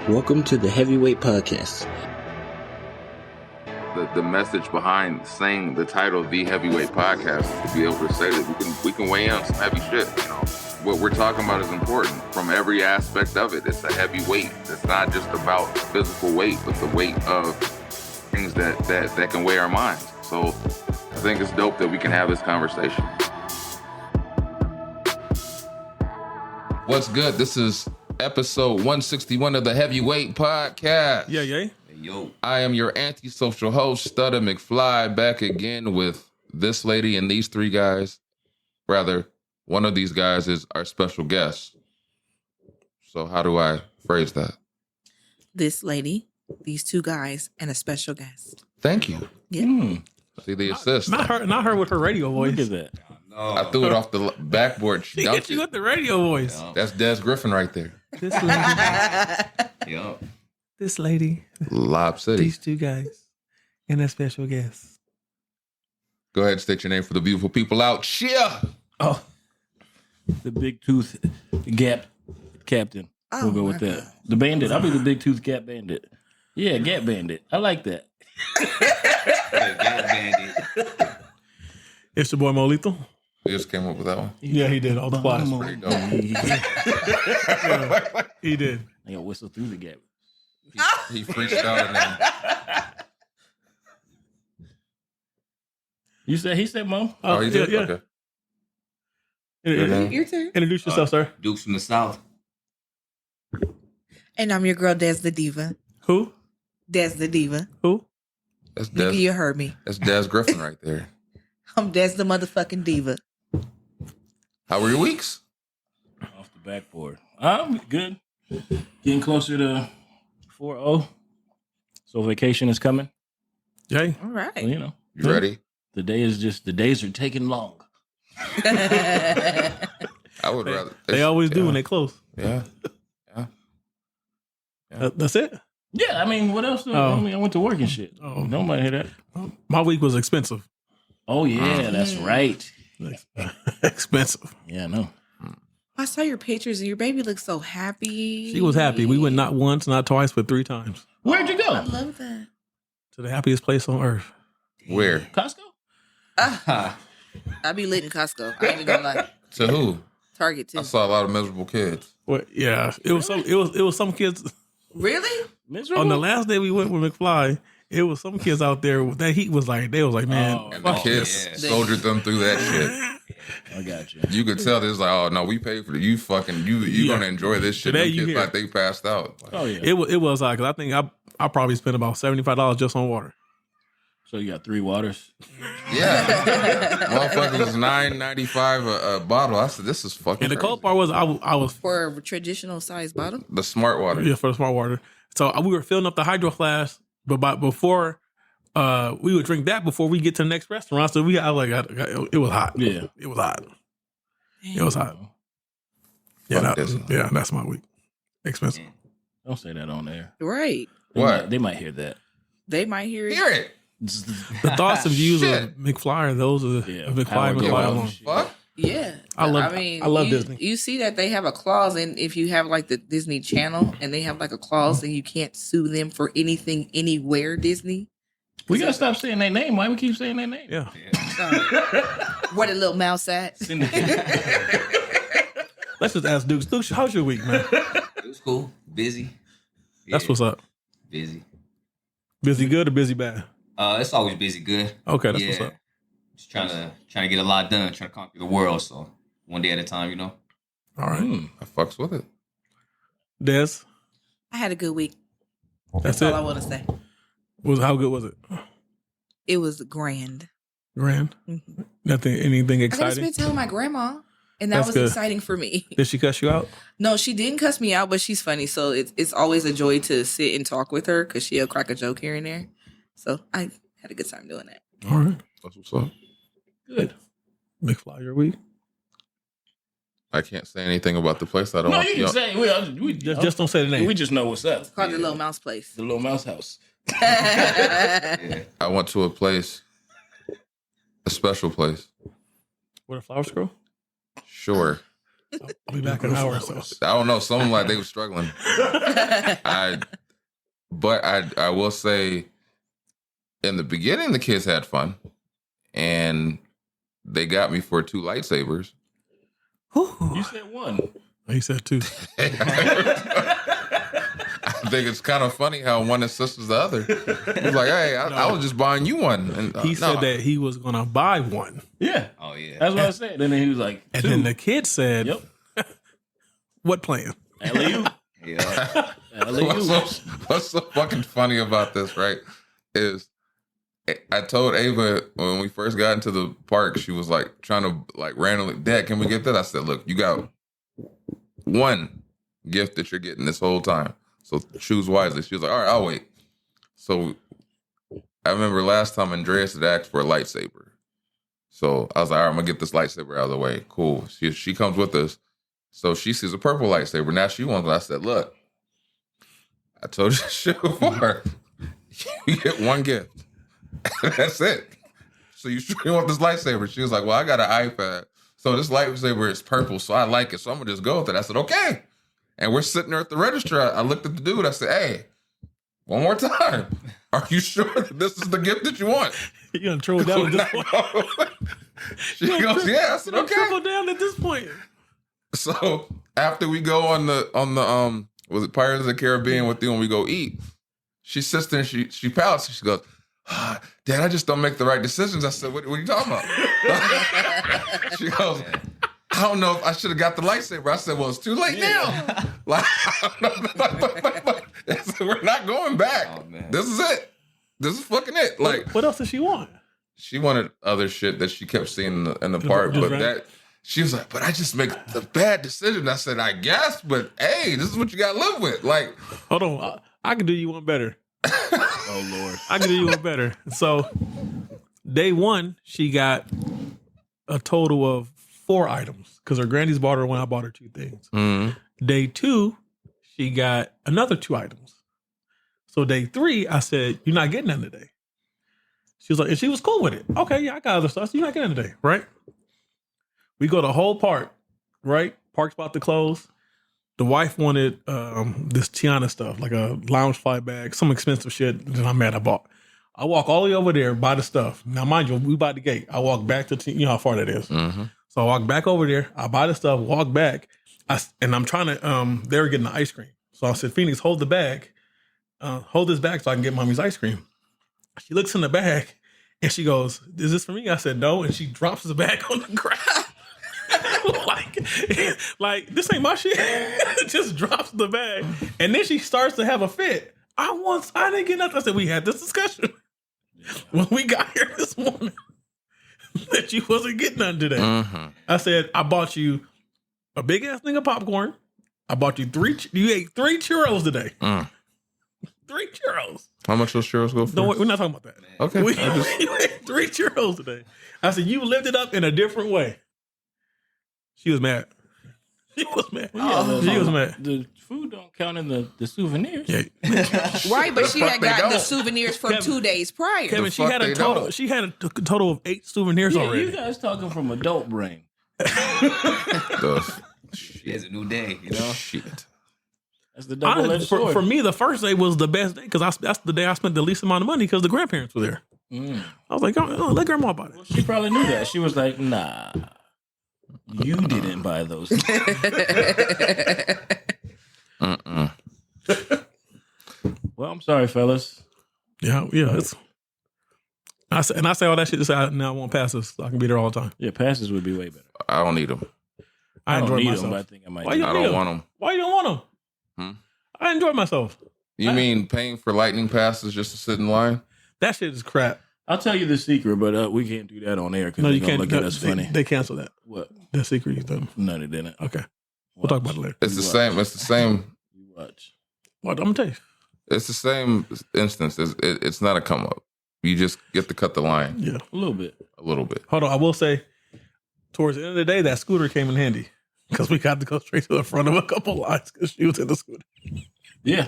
Welcome to the Heavyweight Podcast. The message behind saying the title of the Heavyweight Podcast is to be able to say that we can weigh in on some heavy shit. You know, what we're talking about is important from every aspect of it. It's a heavy weight. It's not just about physical weight, but the weight of things that can weigh our minds. So I think it's dope that we can have this conversation. What's good? This is episode 161 of the Heavyweight Podcast. Yeah. Yo. I am your antisocial host, Stutter McFly, back again with this lady and these three guys. Rather, one of these guys is our special guest. So how do I phrase that? This lady, these two guys, and a special guest. Thank you. Yeah. See the assist. Not her with her radio voice. Look at that. No. I threw it off the backboard. She hit you with the radio voice. Yeah. That's Des Griffin right there. This lady, Yo. this lady, Lob City. these two guys, and a special guest. Go ahead and state your name for the beautiful people out. Cheer! Oh. The big tooth gap captain. We'll go with that. God. The bandit. I'll be the big tooth gap bandit. Yeah, gap bandit. I like that. Gap bandit. It's your boy Molito. You just came up with that one. Yeah, he did all the flies. Pretty dope. Yeah, he did. I got whistle through the gap. He freestyled and then You said he said Mo? Oh, he did? Yeah. Okay. Introduce Your turn. yourself, sir. Dukes from the South. And I'm your girl, Des the Diva. Who? Des the Diva. Who? That's Nigga, Des. you heard me. That's Des Griffin right there. I'm Des the motherfucking Diva. How were your weeks? Off the backboard. I'm good. Getting closer to 4-0. So vacation is coming. Jay. All right. So, you know. You ready? The days are taking long. I would rather. They always do yeah. when they close. Yeah. That's it. Yeah, I mean, what else? Oh. I mean, I went to work and shit. Oh. Nobody hear that. My week was expensive. Oh, yeah, that's right. Expensive. Yeah, I know. I saw your pictures and your baby looks so happy. She was happy. We went not once, not twice, but 3 times Where'd you I go? love that. to the happiest place on earth. Where? Costco? I be lit in Costco. I ain't even gonna lie. To who? Target too. I saw a lot of miserable kids. Well, yeah, it was some kids. Really? Miserable? On the last day we went with McFly, it was some kids out there that heat was like, they was like, man, Oh, And the kids soldiered them through that shit. I got you. You could tell this like, oh no, we paid for it. You Yeah. gonna enjoy this shit. Today Them you kids hear. like they passed out. Like, Oh, yeah. it was like, 'cause I think I probably spent about $75 just on water. So you got 3 waters? yeah. Motherfucker was $9.95 a bottle. I said, this is fucking And the crazy. cold part was I was For a traditional size bottle? The smart water. yeah, for the smart water. So we were filling up the hydro flask, but before we would drink that before we get to the next restaurant. So it was hot. Yeah. It was hot. It was hot. Yeah, Fuck this. that's my week. Expensive. Don't say that on there. Right. What? They might hear that. They might hear it. Hear it. The thoughts and views of Shit. McFly are those of Yeah. McFly Power and go McFly out. alone. Fuck. Yeah. I love you, Disney. You see that they have a clause, and if you have like the Disney Channel and they have like a clause that you can't sue them for anything anywhere Disney. We got to stop saying their name. Why we keep saying their name? Yeah. Where the little mouse at? Let's just ask Dukes. Dukes, how's your week, man? It was cool. Busy. That's Yeah, what's up. busy. Busy good or busy bad? It's always busy good. Okay, that's what's up. Just trying to get a lot done, trying to conquer the world. So one day at a time, you know. All right. I fucks with it. Des, I had a good week. that's That's all it. I want to say. How good was it? It was grand. Grand? Mhm. Nothing, anything I got to exciting? spend time with my grandma, and that That's was good. exciting for me. Did she cuss you out? No, she didn't cuss me out, but she's funny. So it's always a joy to sit and talk with her because she'll crack a joke here and there. So I had a good time doing that. All right. That's what's up. Good. McFly, your week? I can't say anything about the place. I don't No, want you can say. We Just don't say the name. We just know what's up. It's called the Little Mouse Place. The Little Mouse House. Yeah. I went to a place, a special place. Where the flowers grow? Sure. I'll be back in an hour or so. I don't know. Some like they were struggling. But I will say, in the beginning, the kids had fun, and they got me for 2 lightsabers. You said 1. He said 2. I think it's kind of funny how one assists the other. He's like, hey, I was just buying you one. And He said that he was going to buy one. Yeah. Oh yeah. That's what I said. And then he was like, 2. And then the kid said, Yep. what plan? LAU. Yeah. What's so fucking funny about this, right, is I told Ava when we first got into the park, she was like trying to like randomly, Dad, can we get that? I said, look, you got 1 gift that you're getting this whole time. So choose wisely. She was like, all right, I'll wait. So I remember last time Andreas had asked for a lightsaber. So I was like, all right, I'm going to get this lightsaber out of the way. Cool. She comes with us. So she sees a purple lightsaber. Now she wants it. I said, look, I told you this shit before. You get 1 gift. That's it. So you sure you want this lightsaber? She was like, well, I got an iPad. So this lightsaber is purple, so I like it. So I'm going to just go with it. I said, okay. And we're sitting there at the register. I looked at the dude. I said, hey, one more time. Are you sure that this is the gift that you want? You're going to throw it down at this point. She goes, yeah. I said, okay. Trickle down at this point. So after we go on the was it Pirates of the Caribbean with you when we go eat, she sits there and she pouts and she goes, Dad, I just don't make the right decisions. I said, what are you talking about? She goes, I don't know if I should have got the lightsaber. I said, well, it's too late now. Like, we're not going back. Oh, man. This is it. This is fucking it. Like, What else does she want? she wanted other shit that she kept seeing in the park, but that she was like, but I just make the bad decision. I said, I guess, but hey, this is what you got to live with. Like, Hold on. I can do you one better. Oh, Lord. I can do you one better. So, day 1, she got a total of 4 items because her granny's bought her one. I bought her 2 things. Day 2, she got another 2 items. So day 3, I said, you're not getting none today. She was like, and she was cool with it. Okay, yeah, I got other stuff. So you're not getting today, right? We go to the whole park, right? Park's about to close. The wife wanted this Tiana stuff, like a lounge fly bag, some expensive shit that I'm mad I bought. I walk all the way over there, buy the stuff. Now, mind you, we by the gate. I walk back to, you know how far that is. mm-hmm. So I walk back over there. I buy the stuff, walk back. And I'm trying to, they were getting the ice cream. So I said, Phoenix, hold the bag. Hold this bag so I can get mommy's ice cream. She looks in the bag and she goes, is this for me? I said, no. And she drops the bag on the ground. like, this ain't my shit. Just drops the bag. And then she starts to have a fit. I didn't get nothing. I said, we had this discussion when we got here this morning that you wasn't getting nothing today. Mm-hmm. I said, I bought you a big ass thing of popcorn. I bought you you ate 3 churros today. 3 churros. How much those churros go for? No, we're not talking about that. Okay. You ate 3 churros today. I said, you lived it up in a different way. She was mad. She was mad. She was mad. The food don't count in the souvenirs. Yeah. Right, but she had they gotten the don't. souvenirs from Kevin, 2 days prior. Kevin, she fuck had they a total. don't. She had a total of 8 souvenirs Yeah, already. you guys talking from adult brain. It's a new day, you know. Shit. That's the double-edged sword. For me, the first day was the best day because that's the day I spent the least amount of money because the grandparents were there. I was like, oh, let grandma buy it. Well, she probably knew that. She was like, nah, you didn't buy those. Well, I'm sorry, fellas. Yeah. I say all that shit to say now I want passes so I can be there all the time. Yeah, passes would be way better. I don't need them. I don't enjoy need myself. them, but I think I might. Why you I need don't them? want them. Why you don't want them? I enjoy myself. You mean paying for lightning passes just to sit in line? That shit is crap. I'll tell you the secret, but we can't do that on air because No, they're you gonna can't. look at us funny. They cancel that. What? The secret you done. No, they didn't. Okay. We'll talk about it later. It's the same. It's the same. You watch. What I'm gonna tell you. It's the same instance. It's not a come up. You just get to cut the line Yeah. A little bit. a little bit. Hold on. I will say, towards the end of the day, that scooter came in handy because we got to go straight to the front of a couple lines because she was in the scooter. Yeah,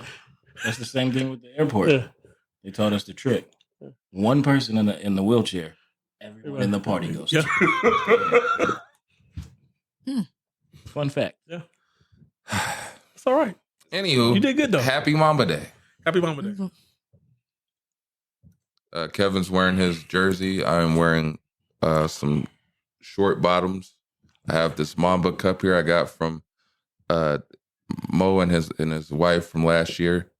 that's the same thing with the airport. Yeah. They taught us the trick. One person in the wheelchair, everyone in the party goes. Yeah. Fun fact. Yeah. It's all right. Anywho, You did good though. Happy Mamba Day. Happy Mama Day. Kevin's wearing his jersey. I am wearing some short bottoms. I have this Mamba cup here I got from Mo and his wife from last year.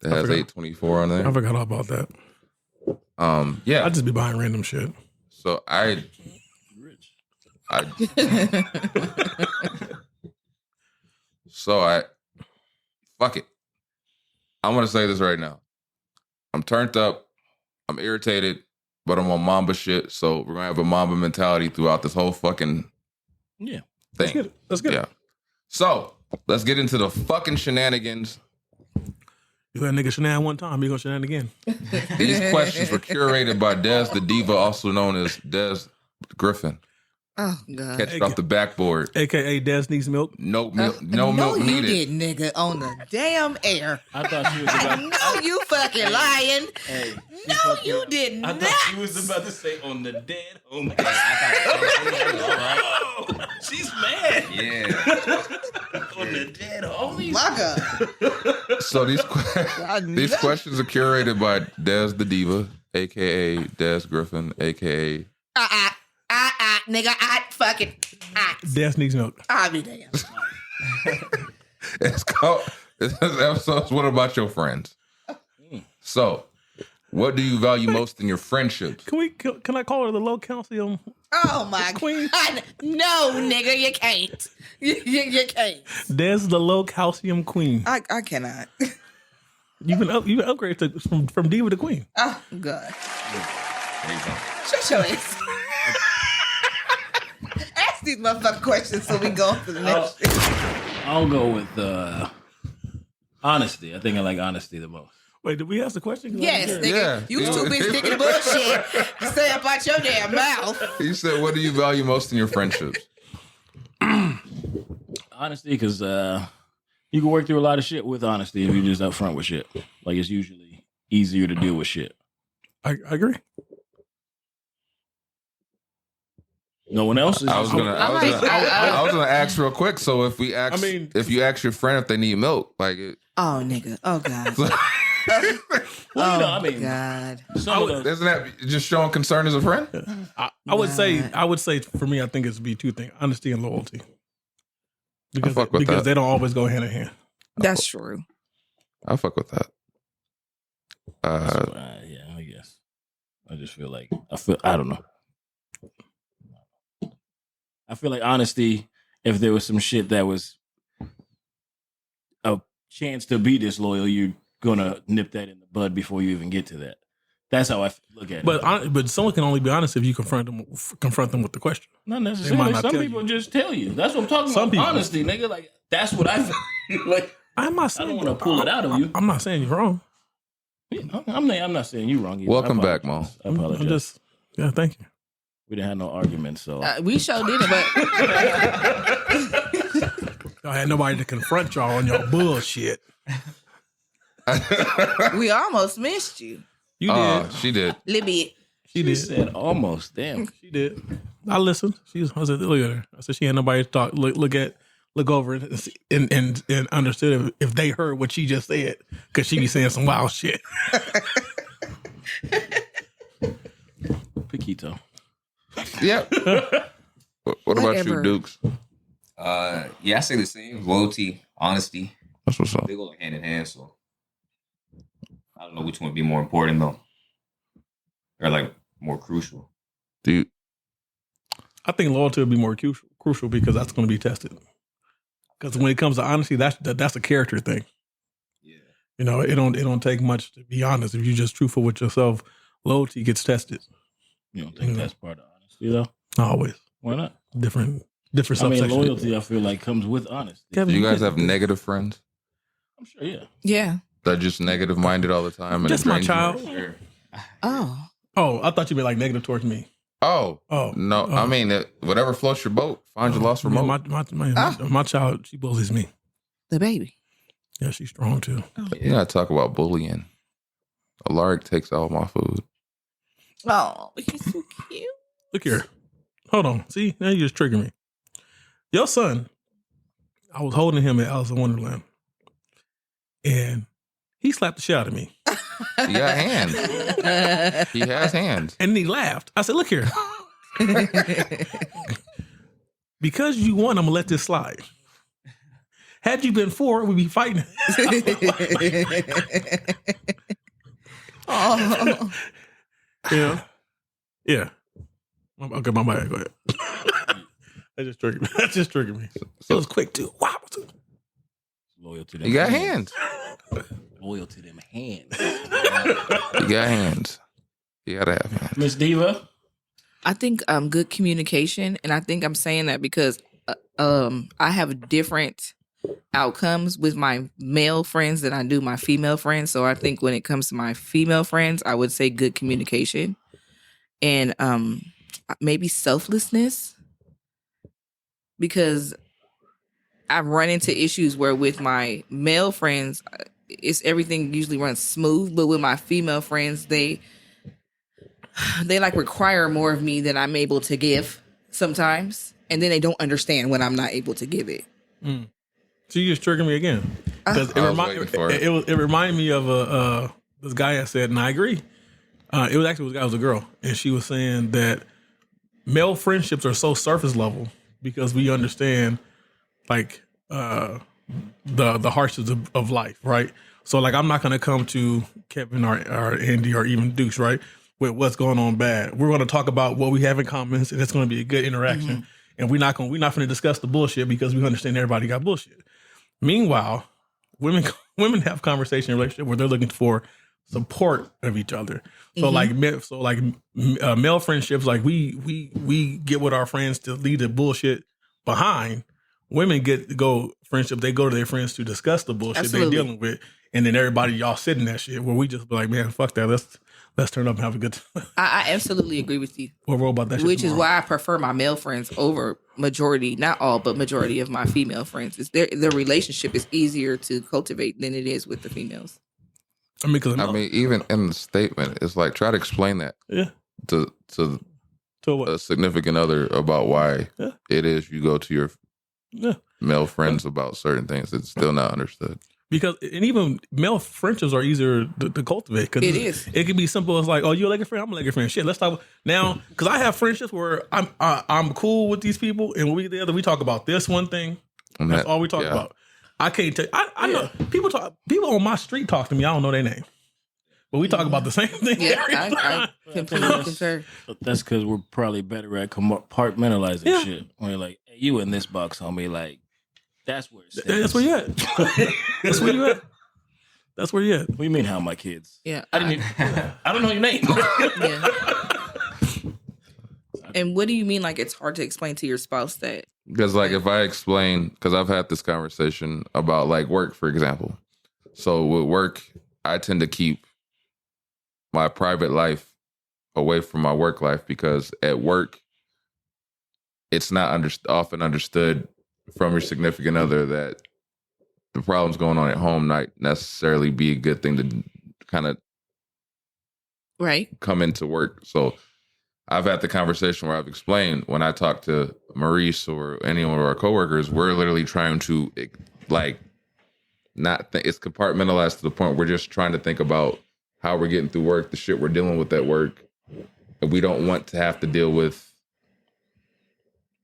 That has 824 on there. I forgot all about that. Yeah. I just be buying random shit. So I fuck it. I'm gonna say this right now. I'm turned up. I'm irritated, but I'm on Mamba shit. So we're gonna have a Mamba mentality throughout this whole fucking thing. Let's get it. Yeah. So let's get into the fucking shenanigans. You let a nigga shenan one time, you gonna shenan again. These questions were curated by Des the Diva, also known as Des Griffin. Oh God! Catch it off the backboard. AKA Des needs milk. No milk. No milk you needed. did, nigga, on the damn air. I thought she was about. No, you fucking lying. Hey, No, you did I not. thought she was about to say on the dead homie. She's mad. Yeah. On the dead homies. My God. So these questions are curated by Des the Diva, aka Des Griffin, aka Nigga, fucking Des needs milk. I'll be damn. it's called. This episode's What About Your Friends? So, what do you value most in your friendships? Can I call her the low calcium? Oh my Queen. God. No, nigga, you can't. You can't. Des the low calcium queen. I cannot. You've been upgraded from diva to queen. Oh God. There you go. Shut your ass. Ask these motherfucking questions so we go on to the next shit. I'll go with honesty. I think I like honesty the most. Wait, did we ask the question? Yes, nigga. Yeah. You was too busy thinking of bullshit to stay up out your damn mouth. He said, "What do you value most in your friendships?" Honesty, because you can work through a lot of shit with honesty if you're just upfront with shit. Like, it's usually easier to deal with shit. I agree. No one else? I was gonna ask real quick. So if we ask, if you ask your friend if they need milk, like, Oh, nigga. Oh, God. Well, you know, I mean, God. isn't that just showing concern as a friend? I would say for me, I think it's be two things: honesty and loyalty. Because that. they don't always go hand in hand. That's true. I fuck with that. yeah, I guess. I just feel like I don't know. I feel like honesty. If there was some shit that was a chance to be disloyal, you're gonna nip that in the bud before you even get to that. That's how I look at it. But someone can only be honest if you confront them with the question. Not necessarily. Some people just tell you. That's what I'm talking about. People. Honesty, nigga. Like, that's what I feel. Like, I'm not saying I don't want to pull it out of you. I'm not saying you're wrong. I'm not saying you're wrong either. Welcome back, Mo. I apologize. Thank you. We didn't have no arguments, so We sure did it, but I had nobody to confront y'all on your bullshit. we almost missed you. You did. She did. Libby. She did. said almost. Damn. She did. I listened. I said, look at her. I said she had nobody to talk. Look over and understood if they heard what she just said, because she be saying some wild shit. Paquito. Yeah. What about you, Whatever. Dukes? Yeah, I say the same. Loyalty, honesty. That's what's up. They go like hand in hand. So I don't know which one would be more important though, or like more crucial. Dude, I think loyalty would be more crucial because that's going to be tested. Because when it comes to honesty, that's a character thing. Yeah. You know, it don't take much to be honest. If you're just truthful with yourself, loyalty gets tested. You don't think that's part of honesty, though? Not always. Why not? Different I mean, subsections. loyalty, I feel like, comes with honesty. Kevin, do you guys have negative friends I'm sure, yeah. Yeah. that are just negative minded all the time? And Just it my drains you? child. Sure. Oh. Oh, I thought you meant like negative towards me. Oh, Oh, no. oh. I mean, whatever floats your boat. Find your lost remote. My child, she bullies me. The baby. Yeah, she's strong too. You gotta talk about bullying. Alaric takes all my food. Oh, he's so cute. Look here. Hold on. See, now you just trigger me. Your son I was holding him at Alice in Wonderland, and he slapped the shit out of me. He got hands. He has hands. And he laughed. I said, look here. Because you won, I'm going to let this slide. Had you been 4, we'd be fighting. Oh. Yeah. Yeah. Okay, my bad. Go ahead. That just triggered me. It was quick, too. Wow. Loyal to them. He got hands. Loyal to them hands. He got hands. You gotta have hands. Miss Diva? I think good communication, and I think I'm saying that because I have different outcomes with my male friends than I do my female friends. So I think when it comes to my female friends, I would say good communication and maybe selflessness, because I've run into issues where with my male friends, it's everything usually runs smooth, but with my female friends, they like require more of me than I'm able to give sometimes, and then they don't understand when I'm not able to give it. Mm. So you just triggered me again, because it reminded me of this guy I said, and I agree. It was actually a girl, and she was saying that male friendships are so surface level because we understand like the hardships of life, right? So like I'm not gonna come to Kevin or Andy or even Deuce, right, with what's going on bad. We're gonna talk about what we have in common, and it's gonna be a good interaction. Mm-hmm. And we're not gonna discuss the bullshit because we understand everybody got bullshit. Meanwhile, women have conversation relationship where they're looking for support of each other. So male friendships, like we get with our friends to leave the bullshit behind. Women get to go friendship. They go to their friends to discuss the bullshit they're dealing with, and then everybody y'all sit in that shit where we just be like, man, fuck that. Let's turn up and have a good time. I absolutely agree with you. We'll roll about that shit Which tomorrow. is why I prefer my male friends over majority, not all, but majority of my female friends. It's their relationship is easier to cultivate than it is with the females. I mean, even in the statement, it's like try to explain that to a significant other about why it is you go to your male friends about certain things. It's still not understood. Because, and even male friendships are easier to cultivate. Cause it can be simple as like, oh, you're a Laker fan? I'm a Laker fan. Shit, let's talk now. Because I have friendships where I'm cool with these people, and when we get together, we talk about this one thing. And that's all we talk about. I can't tell you. I know people on my street talk to me. I don't know their name. But we talk about the same thing. Yeah, I completely concur. That's because we're probably better at compartmentalizing shit. When you're like, hey, you in this box, homie, like, that's where it stands. That's where you at. That's where you at. That's where you at. What do you mean, how my kids? Yeah. I don't know your name. Yeah. And what do you mean, like, it's hard to explain to your spouse that? Because, like, if I explain, because I've had this conversation about, like, work, for example. So with work, I tend to keep my private life away from my work life because at work, it's not often understood from your significant other that the problems going on at home might necessarily be a good thing to kind of come into work. So I've had the conversation where I've explained when I talk to Maurice or any of our coworkers, we're literally trying to like it's compartmentalized to the point we're just trying to think about how we're getting through work, the shit we're dealing with at work. And we don't want to have to deal with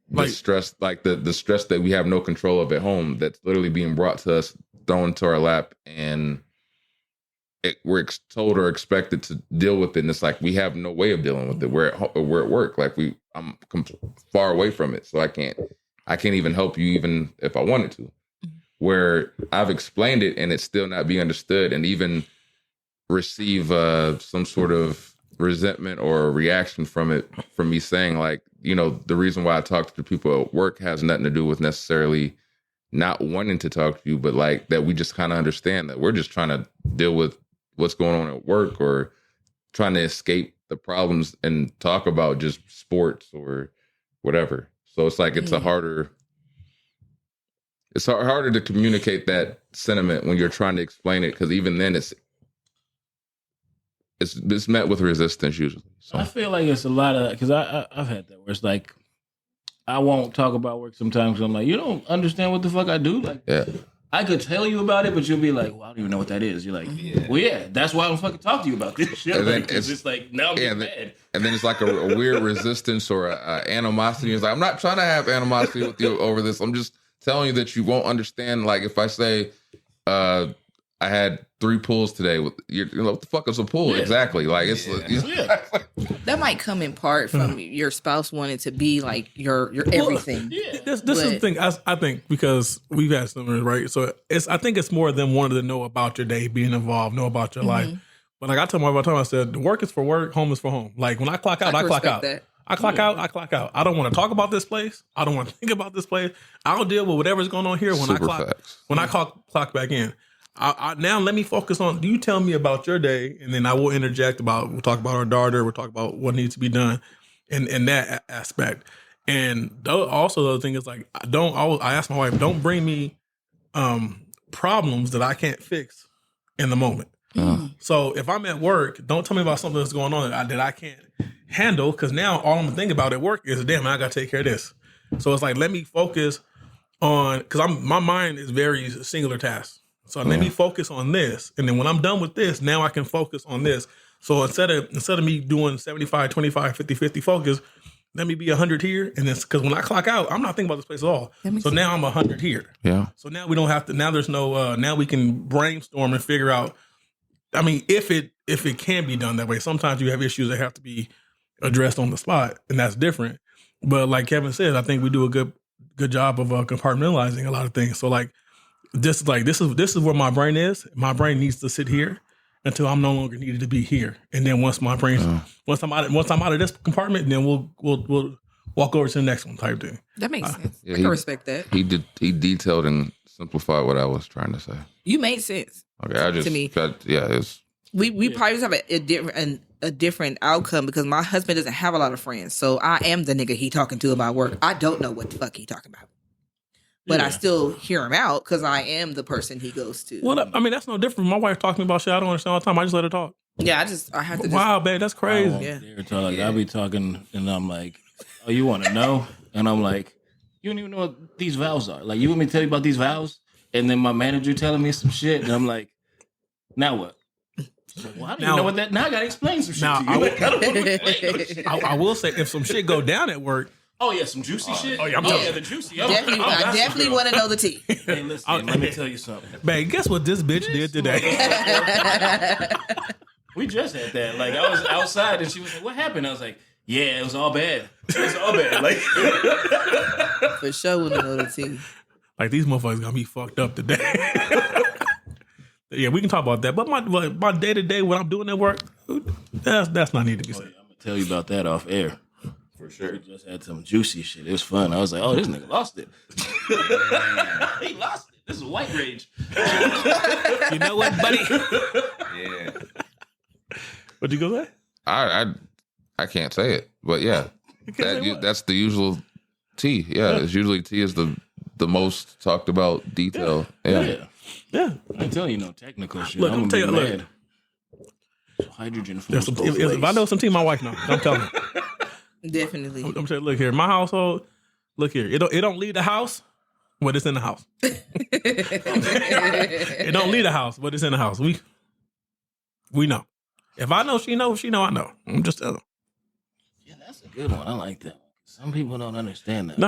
the stress, like the stress that we have no control of at home that's literally being brought to us, thrown to our lap, and we're told or expected to deal with it. And it's like we have no way of dealing with it. We're at work. Like I'm far away from it. So I can't even help you even if I wanted to. Where I've explained it and it's still not being understood and even receive some sort of resentment or reaction from me saying like, you know, the reason why I talk to the people at work has nothing to do with necessarily not wanting to talk to you, but like that we just kind of understand that we're just trying to deal with what's going on at work or trying to escape the problems and talk about just sports or whatever. So it's like it's harder to communicate that sentiment when you're trying to explain it, because even then it's met with resistance usually. So. I feel like it's a lot of, because I've had that where it's like I won't talk about work sometimes. 'Cause I'm like, you don't understand what the fuck I do. Like, Yeah. I could tell you about it, but you'll be like, well, I don't even know what that is. You're like, well, yeah, that's why I don't fucking talk to you about this shit. And then Like, it's like, now I'm getting mad. And then it's like a weird resistance or a animosity. It's like, I'm not trying to have animosity with you over this. I'm just telling you that you won't understand. Like if I say, I had 3 pulls today. What the fuck is a pull? Yeah. Exactly. Like it's that might come in part from your spouse wanting to be like your everything. This is the thing. I think because we've had similar, right? So I think it's more them wanting to know about your day, being involved, know about your life. But like I told my wife, I said, work is for work, home is for home. Like when I clock out, I clock out. I clock out, I clock out. I don't want to talk about this place. I don't want to think about this place. I'll deal with whatever's going on here when I clock back in. Now let me focus on, you tell me about your day, and then I will interject we'll talk about our daughter, we'll talk about what needs to be done in that aspect. And also the other thing is like, I ask my wife, don't bring me problems that I can't fix in the moment. So if I'm at work, don't tell me about something that's going on that I can't handle, because now all I'm gonna think about at work is, damn, I gotta take care of this. So it's like, let me focus on, because my mind is very singular tasks. So let me focus on this. And then when I'm done with this, now I can focus on this. So instead of me doing 75, 25, 50, 50 focus, let me be 100 here. And then, because when I clock out, I'm not thinking about this place at all. So now I'm 100 here. Yeah. So now we don't have to, now there's no, now we can brainstorm and figure out, I mean, if it can be done that way. Sometimes you have issues that have to be addressed on the spot, and that's different. But like Kevin said, I think we do a good job of compartmentalizing a lot of things. So like, this is where my brain is. My brain needs to sit here until I'm no longer needed to be here. And then once my brain, once I'm out of this compartment, then we'll walk over to the next one type thing. That makes sense. I can respect that. He detailed and simplified what I was trying to say. You made sense. Okay, to me. We probably just have a different outcome because my husband doesn't have a lot of friends. So I am the nigga he talking to about work. I don't know what the fuck he talking about. But I still hear him out because I am the person he goes to. Well, I mean, that's no different. My wife talks to me about shit I don't understand all the time. I just let her talk. Yeah, I have to. Wow, babe, that's crazy. I'll be talking and I'm like, oh, you want to know? And I'm like, you don't even know what these vowels are. Like, you want me to tell you about these vowels? And then my manager telling me some shit, and I'm like, now what? So, well, I don't even know what that. Now I gotta explain some shit to you. I will say, if some shit go down at work. Oh yeah, some juicy shit. Oh yeah, the juicy. I definitely want to know the tea. Hey, listen, let me tell you something. Babe, guess what this bitch did today? We just had that. Like, I was outside and she was like, "What happened?" I was like, "Yeah, it was all bad. It was all bad." Like, for sure, want to know the tea. Like, these motherfuckers got me fucked up today. Yeah, we can talk about that. But my day to day when I'm doing that work, that's not needed to be said. I'm gonna tell you about that off air. For sure. We just had some juicy shit. It was fun. I was like, oh, this nigga lost it. He lost it. This is white rage. You know what, buddy? Yeah. What'd you go say? I can't say it, but yeah, that's the usual tea. Yeah, it's usually tea is the most talked about detail. Yeah. I ain't telling you no technical shit. Look, I'm tell you, mad. So hydrogen flows if I know some tea, my wife knows. I'm telling you. Definitely. I'm saying, look here, my household. Look here, it don't leave the house, but it's in the house. It don't leave the house, but it's in the house. We know. If I know, she knows. She know, I know. I'm just telling. Yeah, that's a good one. I like that. Some people don't understand that. No,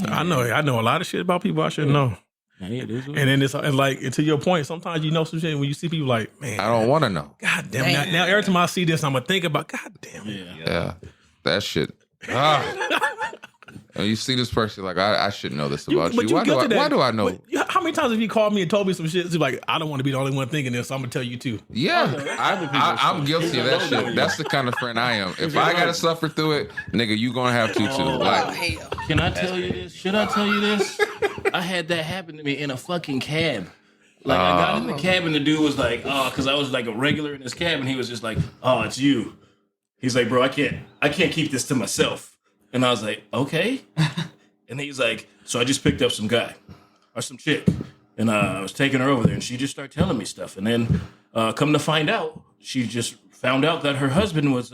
I know a lot of shit about people I shouldn't know. Yeah, it is. And then it's like, to your point, sometimes you know some shit when you see people like, man, I don't want to know. God damn. Now every time I see this, I'm gonna think about, God damn. Yeah. That shit. And you see this person like, I should know this about you. Why do I know? How many times have you called me and told me some shit? It's like, I don't want to be the only one thinking this, so I'm gonna tell you too. Yeah, I'm guilty of that shit. That's the kind of friend I am. If I gotta suffer through it, nigga, you gonna have to too. Hell. Can I tell you this? Should I tell you this? I had that happen to me in a fucking cab. Like, I got in the cab and the dude was like, oh, because I was like a regular in his cab, and he was just like, oh, it's you. He's like, bro, I can't keep this to myself. And I was like, okay. And he's like, so I just picked up some guy or some chick. And I was taking her over there and she just started telling me stuff. And then come to find out, she just found out that her husband was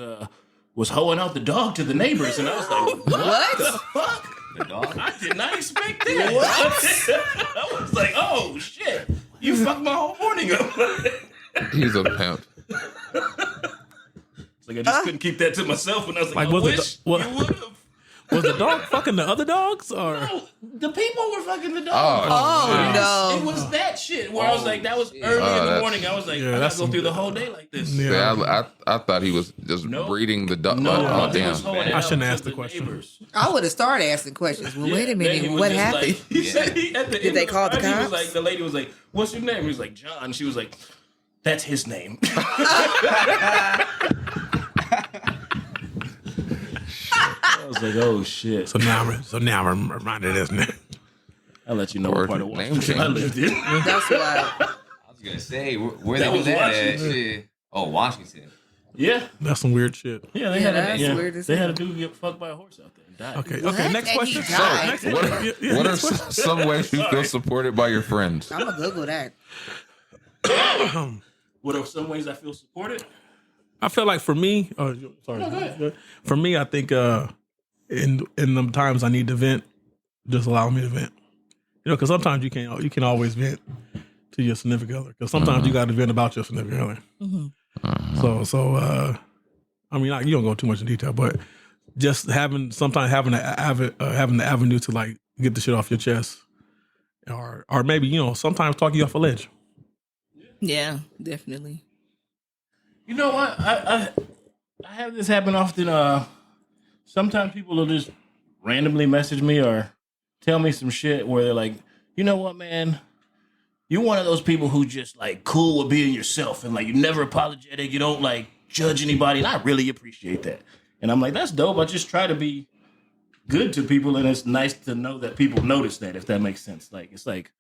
was hoeing out the dog to the neighbors, and I was like, what the fuck? The dog? I did not expect that. What? I was like, oh shit, you fucked my whole morning up. He's a pimp. It's like I just couldn't keep that to myself, and I was like, I was wish you would have. Was the dog fucking the other dogs, or No, the people were fucking the dog. Oh, no. It was that shit where I was like, that was early in the morning. I was like, I gotta go through the whole day like this. Yeah, I thought he was just breeding the dog. No, Oh, he damn. was hoeing it I out shouldn't to ask the the question. neighbors. I would have started asking questions. Well, wait a Then he minute. was What just happened? Like, he said at the Did end they of call the ride, he was cops? like, the lady was like, "What's your name?" He was like, "John." She was like, "That's his name." I was like, "Oh shit!" so now I'm reminded, isn't it? I'll let you know Or what part of name Washington I change. lived in. That's why. I was gonna say where That they was do that at? Washington. Shit. Oh, Washington. Yeah, That's some weird shit. yeah, they Yeah, had that's a, weird as they had a hell. dude get fucked by a horse out there and died. Okay, What? okay. Next And question. he died. Next What question. are, Yeah, what are next question. some ways you feel supported by your friends? I'm going to Google that. What are some ways I feel supported? I feel like for me, for me, I think in the times I need to vent, just allow me to vent. You know, because sometimes you can always vent to your significant other. Because sometimes you got to vent about your significant other. So I mean, you don't go too much in detail, but just having the avenue to like get the shit off your chest, or maybe sometimes talk you off a ledge. Yeah, definitely. You know what? I have this happen often. Sometimes people will just randomly message me or tell me some shit where they're like, you know what, man? You're one of those people who just like cool with being yourself and like you're never apologetic. You don't like judge anybody. And I really appreciate that. And I'm like, that's dope. I just try to be good to people. And it's nice to know that people notice that, if that makes sense. Like, it's like,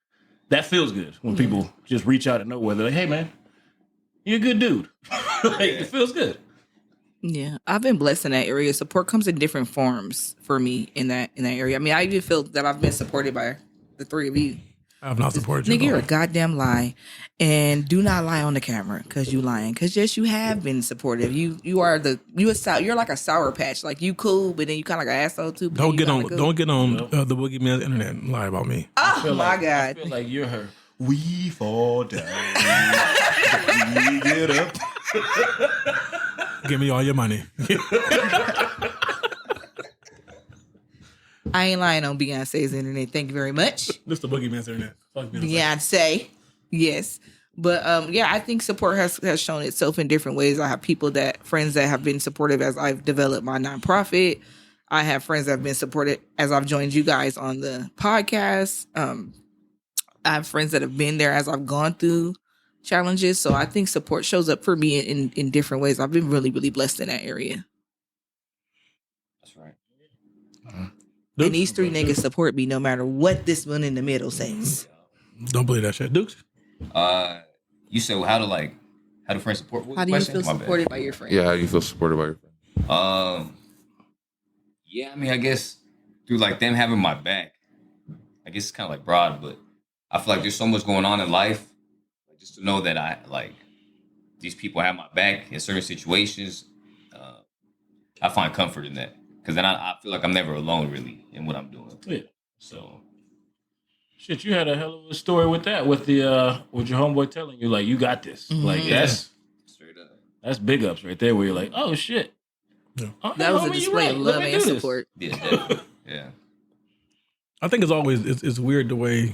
that feels good when people just reach out of nowhere. They're like, hey, man, you're a good dude. It feels good. Yeah, I've been blessed in that area. Support comes in different forms for me in that area. I mean, I even feel that I've been supported by the three of you. I have not supported you. Nigga, you're a goddamn lie, and do not lie on the camera because you lying. Because yes, you have been supportive. You're like a sour patch. Like you cool, but then you kind of like an asshole too. Don't get on the boogeyman's internet and lie about me. Oh my god! I feel like you're her. We fall down. We get up. Give me all your money. I ain't lying on Beyonce's internet. Thank you very much. This the boogeyman's internet. Fuck Beyonce. Beyonce, yes. But I think support has shown itself in different ways. I have friends that have been supportive as I've developed my nonprofit. I have friends that have been supported as I've joined you guys on the podcast. I have friends that have been there as I've gone through challenges. So I think support shows up for me in different ways. I've been really, really blessed in that area. That's right. And these three niggas support me no matter what this one in the middle says. Don't believe that shit, Dukes. You said how do friends support? How do you feel supported by your friends? Yeah, how do you feel supported by your friends? Yeah, I mean, I guess through like them having my back. I guess it's kind of like broad, but I feel like there's so much going on in life. Like, just to know that I like these people have my back in certain situations. I find comfort in that because then I feel like I'm never alone really in what I'm doing. Yeah. So. Shit, you had a hell of a story with that, with the with your homeboy telling you like you got this. Mm-hmm. Like Straight up. that's big ups right there. Where you're like, oh shit, Yeah. Oh, That was homie, a you display right. of Let love me and do this. support. Yeah, definitely. Yeah. I think it's weird the way,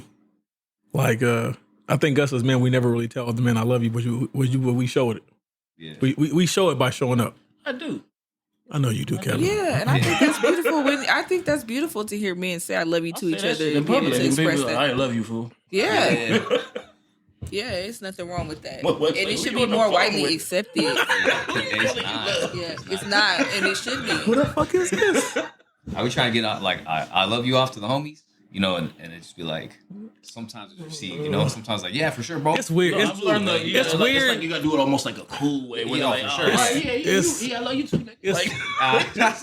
like, I think us as men, we never really tell the men I love you, but we show it. Yeah. We show it by showing up. I do. I know you do, Kevin. Yeah, and I think that's beautiful. I think that's beautiful to hear men say "I love you" to I'll each say that other shit in and be able public, to and people express like, that. I love you, fool. Yeah, yeah, it's nothing wrong with that, What, and it like, should who be you on the more phone widely with? accepted. It's not. Yeah, it's not, and it should Who be. the fuck is this? Are we trying to get out like I love you off to the homies? You know, and it just be like sometimes it's received, you know, sometimes like, yeah, for sure, bro. It's weird. No, It's I've learned that it's it's weird. like you gotta do it almost like a cool way. Where Yeah, you're like, for oh, sure. I love you too. Nigga. It's-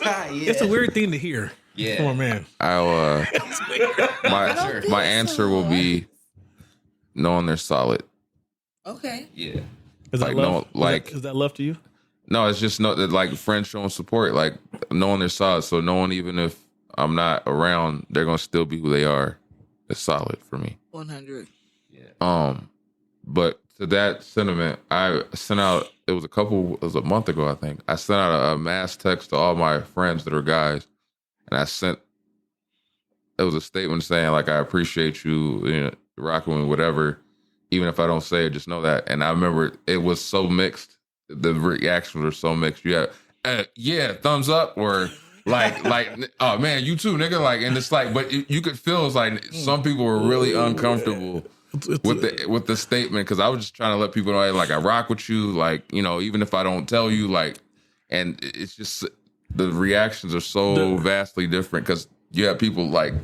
Like, It's a weird thing to hear. Yeah. Come on, man. I'll my answer will be knowing they're solid. Okay, Yeah. Is that Like, love? no, like- is that love to you? No, it's just not that like friends showing support, like knowing their side. So knowing even if I'm not around, they're gonna still be who they are. It's solid for me. 100. But to that sentiment, I sent out. It was a month ago, I think. I sent out a mass text to all my friends that are guys, and it was a statement saying like, I appreciate you, rocking with me, whatever. Even if I don't say it, just know that. And I remember it was so mixed. The reactions were so mixed. You had, yeah, thumbs up, or like, oh man, you too, nigga. Like, and it's like, but you could feel it's like some people were really uncomfortable with the statement, because I was just trying to let people know, like, I rock with you, like, even if I don't tell you, like, and it's just the reactions are so vastly different, because you have people like,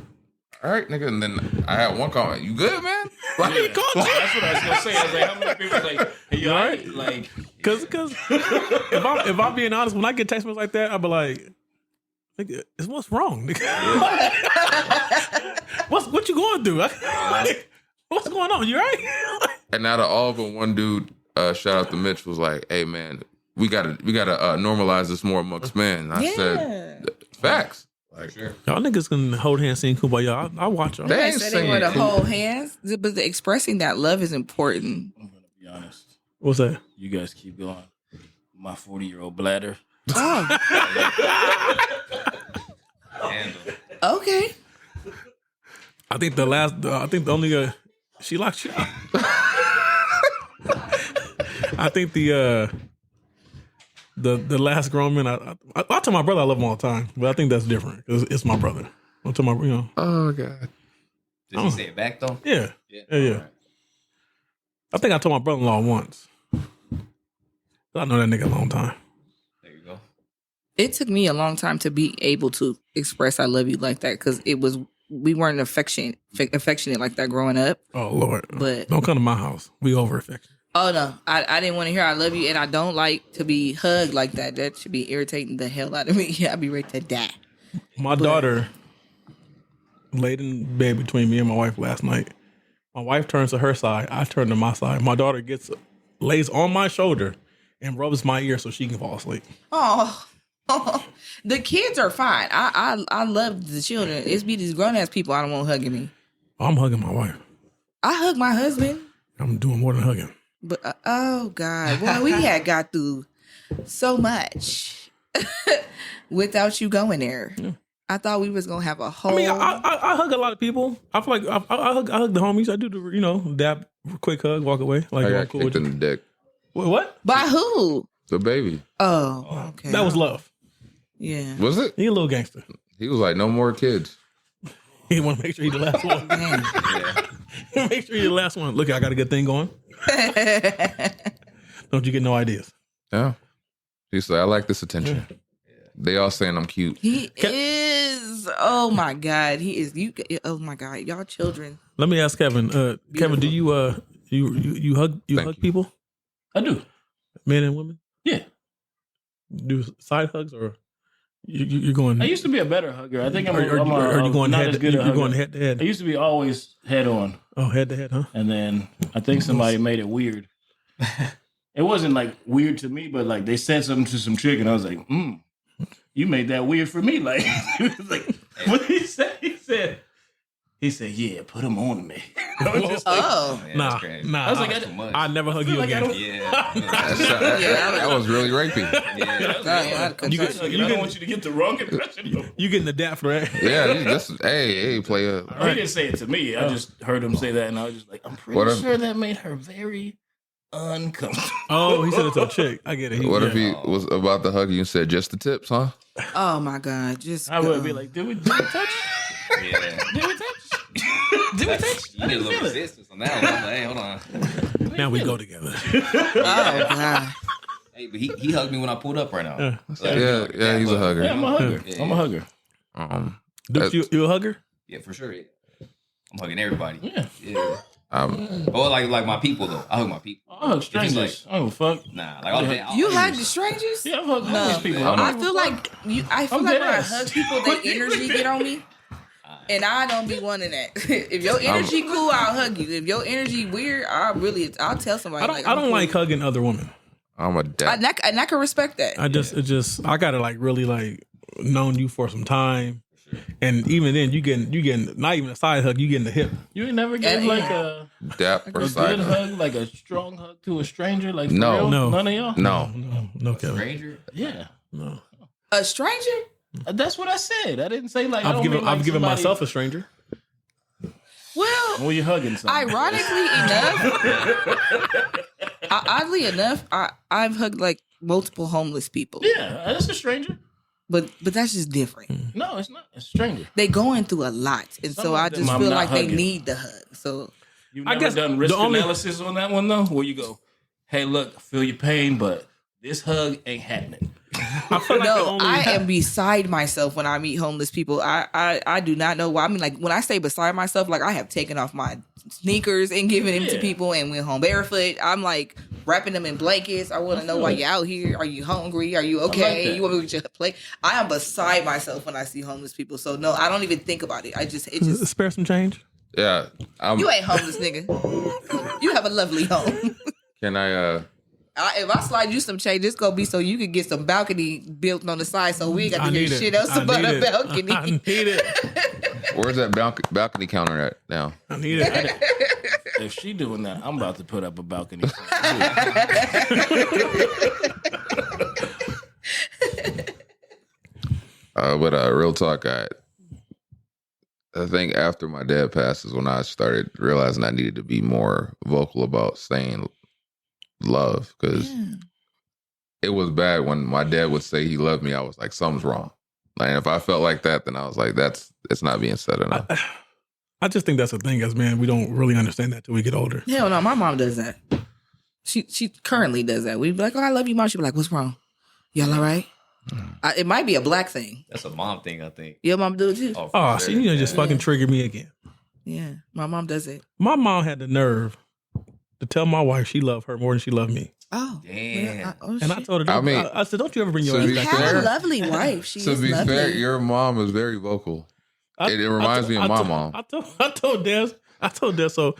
all right, nigga, and then I had one comment, you good, man? Like, That's what I was gonna say. I was like, how many people like, hey, you all right? Like, because if I'm being honest, when I get text messages like that, I'll be like, nigga, what's wrong, nigga? what you going through? What's going on? You right? And out of all of them, one dude, shout out to Mitch, was like, hey man, we gotta normalize this more amongst men. I said, facts. Like, sure. Y'all niggas can hold hands, sing Kumbaya. I watch y'all. They said they want to hold hands, but expressing that love is important. I'm gonna be honest. What's that? You guys keep going. My 40-year-old bladder. Oh. Okay. I think the only she locked you out. I think the last grown man. I tell my brother I love him all the time, but I think that's different because it's my brother. I tell my Oh god. Did he say it back though? Yeah. Right. I think I told my brother-in-law once. I know that nigga a long time. There you go. It took me a long time to be able to express I love you like that, because we weren't affectionate like that growing up. Oh Lord! But don't come to my house. We over affectionate. Oh no, I didn't want to hear I love you, and I don't like to be hugged like that. That should be irritating the hell out of me. Yeah, I'd be ready to die. My daughter laid in bed between me and my wife last night. My wife turns to her side. I turn to my side. My daughter lays on my shoulder and rubs my ear so she can fall asleep. Oh, the kids are fine. I love the children. It's be these grown ass people I don't want hugging me. I'm hugging my wife. I hug my husband. I'm doing more than hugging. But oh God, boy, we had got through so much without you going there. Yeah. I thought we was gonna have a whole. I mean, I hug a lot of people. I feel like I hug the homies. I do the dab, quick hug, walk away. Like, I got kicked in the dick. What? By who? The baby. Oh, okay. That was love. Yeah. Was it? He a little gangster. He was like, no more kids. He want to make sure he's the last one. Yeah. Make sure you're the last one. Look, I got a good thing going. Don't you get no ideas? Yeah. He's like, I like this attention. Yeah. They all saying I'm cute. He is. Oh my God. He is. Oh my God. Y'all children. Let me ask Kevin. Kevin, do you hug people? I do. Men and women? Yeah. Do side hugs or you're going? I used to be a better hugger. I think I'm. Are you going not head? As good You're going head to head. I used to be always head on. Oh, head to head, huh? And then I think somebody made it weird. It wasn't like weird to me, but like they said something to some chick, and I was like, you made that weird for me. Like, it was like, what did he say? He said, yeah, put him on me. I was just like, nah. I was like, I never hug you again. That was really rapey. I don't want you to get the wrong impression. You getting the dap for that? Yeah, hey, player. He didn't say it to me. I just heard him say that, and I was just like, I'm pretty sure that made her very uncomfortable. Oh, he said it to a chick. I get it. What if he was about to hug you and said just the tips, huh? Oh my God! I would be like, did we touch? Yeah. Did we touch? Did we touch? You need a little resistance on that one. I'm like, hey, hold on. Now we go together. Oh God! Hey, but he hugged me when I pulled up right now. Yeah, he's a hugger. Yeah, I'm a hugger. Yeah. I'm a hugger. You a hugger? Yeah, for sure. Yeah. I'm hugging everybody. Yeah. Or like my people though. I hug my people. I hug strangers. I don't fuck. Nah, like You hug the strangers? Yeah, I hug people. I feel like when I hug people, their energy get on me. And I don't be wanting that. If your energy cool, I'll hug you. If your energy weird, I'll tell somebody. I don't like hugging other women. I'm a dad. And I can respect that. I gotta like really like known you for some time, and even then you getting not even a side hug, you getting the hip. You ain't never give like a Dap or good side hug, like a strong hug to a stranger, like for No. real? No. None of y'all. No, Kevin. Stranger? Yeah, No. A stranger? that's what I said. I didn't say like I've given somebody- myself a stranger. Well, when you're hugging somebody. ironically enough, oddly enough, I've hugged like multiple homeless people. Yeah, that's a stranger. But that's just different. No, it's not. It's a stranger. They going through a lot, and Some so of I them just I'm feel not like they hugging. need the hug. So You've I never guess done risk the only- analysis on that one though, where you go, "Hey, look, I feel your pain, but this hug ain't happening." I feel like the no, only- I am beside myself when I meet homeless people. I do not know why. I mean, like when I say beside myself, like I have taken off my sneakers and given them to Yeah. people and went home barefoot. I'm like wrapping them in blankets. I want to know why you're out here. Are you hungry? Are you okay? that. You want me to get you a plate? I am beside myself when I see homeless people. So no, I don't even think about it. It just spare some change. Yeah. you ain't homeless, nigga. You have a lovely home. Can I If I slide you some change, it's gonna be so you can get some balcony built on the side, so we ain't got to hear need it. shit else I about need a it. balcony. I need it. where's that balcony counter at now? I need it. If she doing that, I'm about to put up a balcony. But real talk, I think after my dad passed is when I started realizing I needed to be more vocal about saying love, because it was bad when my dad would say he loved me. I was like, something's wrong. Like, if I felt like that, then I was like, it's not being said enough. I just think that's the thing, as man, we don't really understand that till we get older. Hell no, my mom does that. She currently does that. We'd be like, "Oh, I love you, mom." She'd be like, "What's wrong? Y'all all right?" It might be a black thing. That's a mom thing, I think. Your mom do it too. for Oh, sure. see, you just fucking triggered me again. Yeah, my mom does it. My mom had the nerve to tell my wife she loved her more than she loved me. Oh, Damn. yeah, And I told her, I mean, I said, don't you ever bring your to ass be back have to fair- a lovely wife. She To is be lovely. fair, your mom is very vocal. It reminds me of my mom. I told Des, so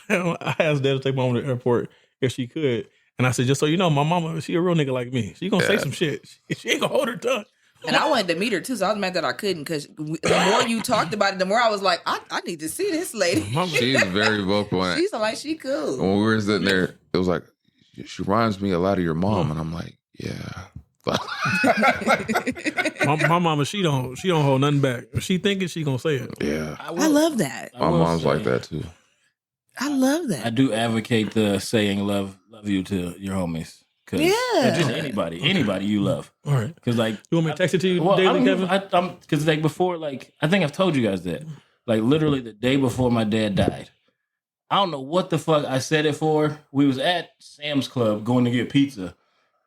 I asked Des to take mom to the airport if she could. And I said, just so you know, my mama, she a real nigga like me. She gonna say some shit. She ain't gonna hold her tongue. And I wanted to meet her too, so I was mad that I couldn't, because the more you talked about it, the more I was like, I need to see this lady. She's very vocal. And She's like, she cool. when we were sitting there, it was like, she reminds me a lot of your mom. And I'm like, yeah. my mama, she don't hold nothing back. If she thinking, she gonna say it. Yeah. I love that. My will mom's say, like that too. I love that. I do advocate the saying love you to your homies. Yeah. Just anybody you love. All right. Because like, You want me to text it to you well, daily, Kevin? I'm because like before, like I think I've told you guys that, like literally the day before my dad died, I don't know what the fuck I said it for. We was at Sam's Club going to get pizza,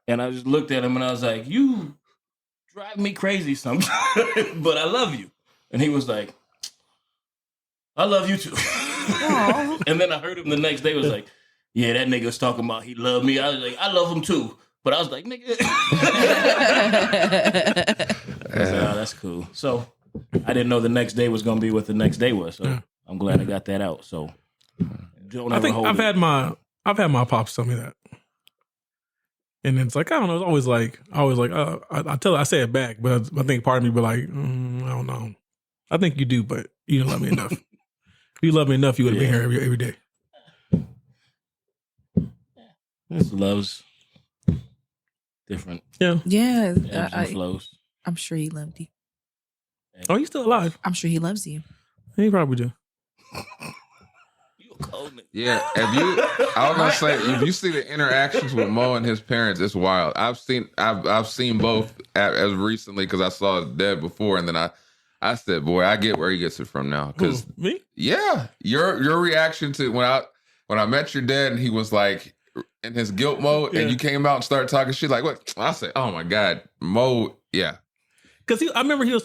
and I just looked at him and I was like, "You drive me crazy sometimes, but I love you." And he was like, "I love you too." And then I heard him the next day was like, "Yeah, that nigga was talking about he loved me." I was like, "I love him too." But I was like, "Nigga." I was like, "Oh, that's cool." So I didn't know the next day was going to be what the next day was. So I'm glad I got that out. So don't I ever think hold I've it. had my pops tell me that. And it's like, I don't know, it's always like, I say it back, but I think part of me be like, I don't know. I think you do, but you don't love me enough. If you love me enough, you would have been here every day. This love's different. Yeah. Yeah, Ebbs and flows. I'm sure he loved you. Oh, you still alive? I'm sure he loves you. He probably do. You a cold nigga. Yeah, I was gonna say, if you see the interactions with Mo and his parents, it's wild. I've seen both as recently because I saw Dad before, and then I said, boy, I get where he gets it from now. Because Me? yeah, your reaction to when I met your dad and he was like in his guilt mode, and you came out and started talking shit like what? I said, oh my God, Mo, yeah. Because I remember he was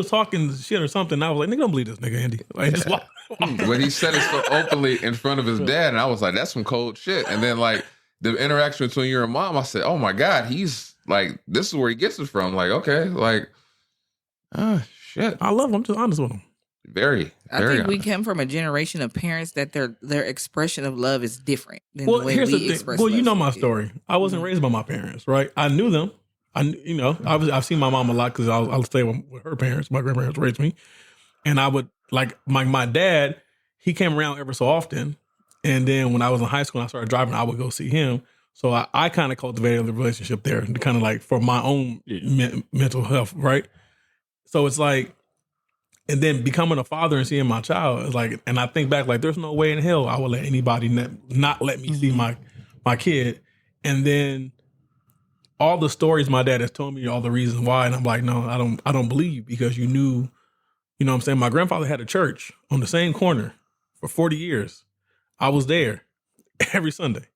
talking shit or something. And I was like, nigga, don't believe this nigga, Andy. Like, just walk. But he said it so openly in front of his dad, and I was like, that's some cold shit. And then like the interaction between you and mom, I said, oh my God, he's like, this is where he gets it from. Like, okay, like, oh shit. I love him. I'm just honest with him. Very. I Very think we honest. come from a generation of parents that their expression of love is different than Well, the way here's we the thing. express Well, love. you know to my kids. story. I wasn't raised by my parents, right? I knew them. I've seen my mom a lot because I'll stay with her parents. My grandparents raised me, and I would like my dad. He came around ever so often, and then when I was in high school and I started driving, I would go see him. So I kind of cultivated the relationship there, kind of like for my own mental health, right? So it's like, and then becoming a father and seeing my child is like, and I think back like, there's no way in hell I would let anybody not let me see my kid, and then all the stories my dad has told me, all the reasons why, and I'm like, no, I don't believe because you knew, you know what I'm saying? My grandfather had a church on the same corner for 40 years. I was there every Sunday,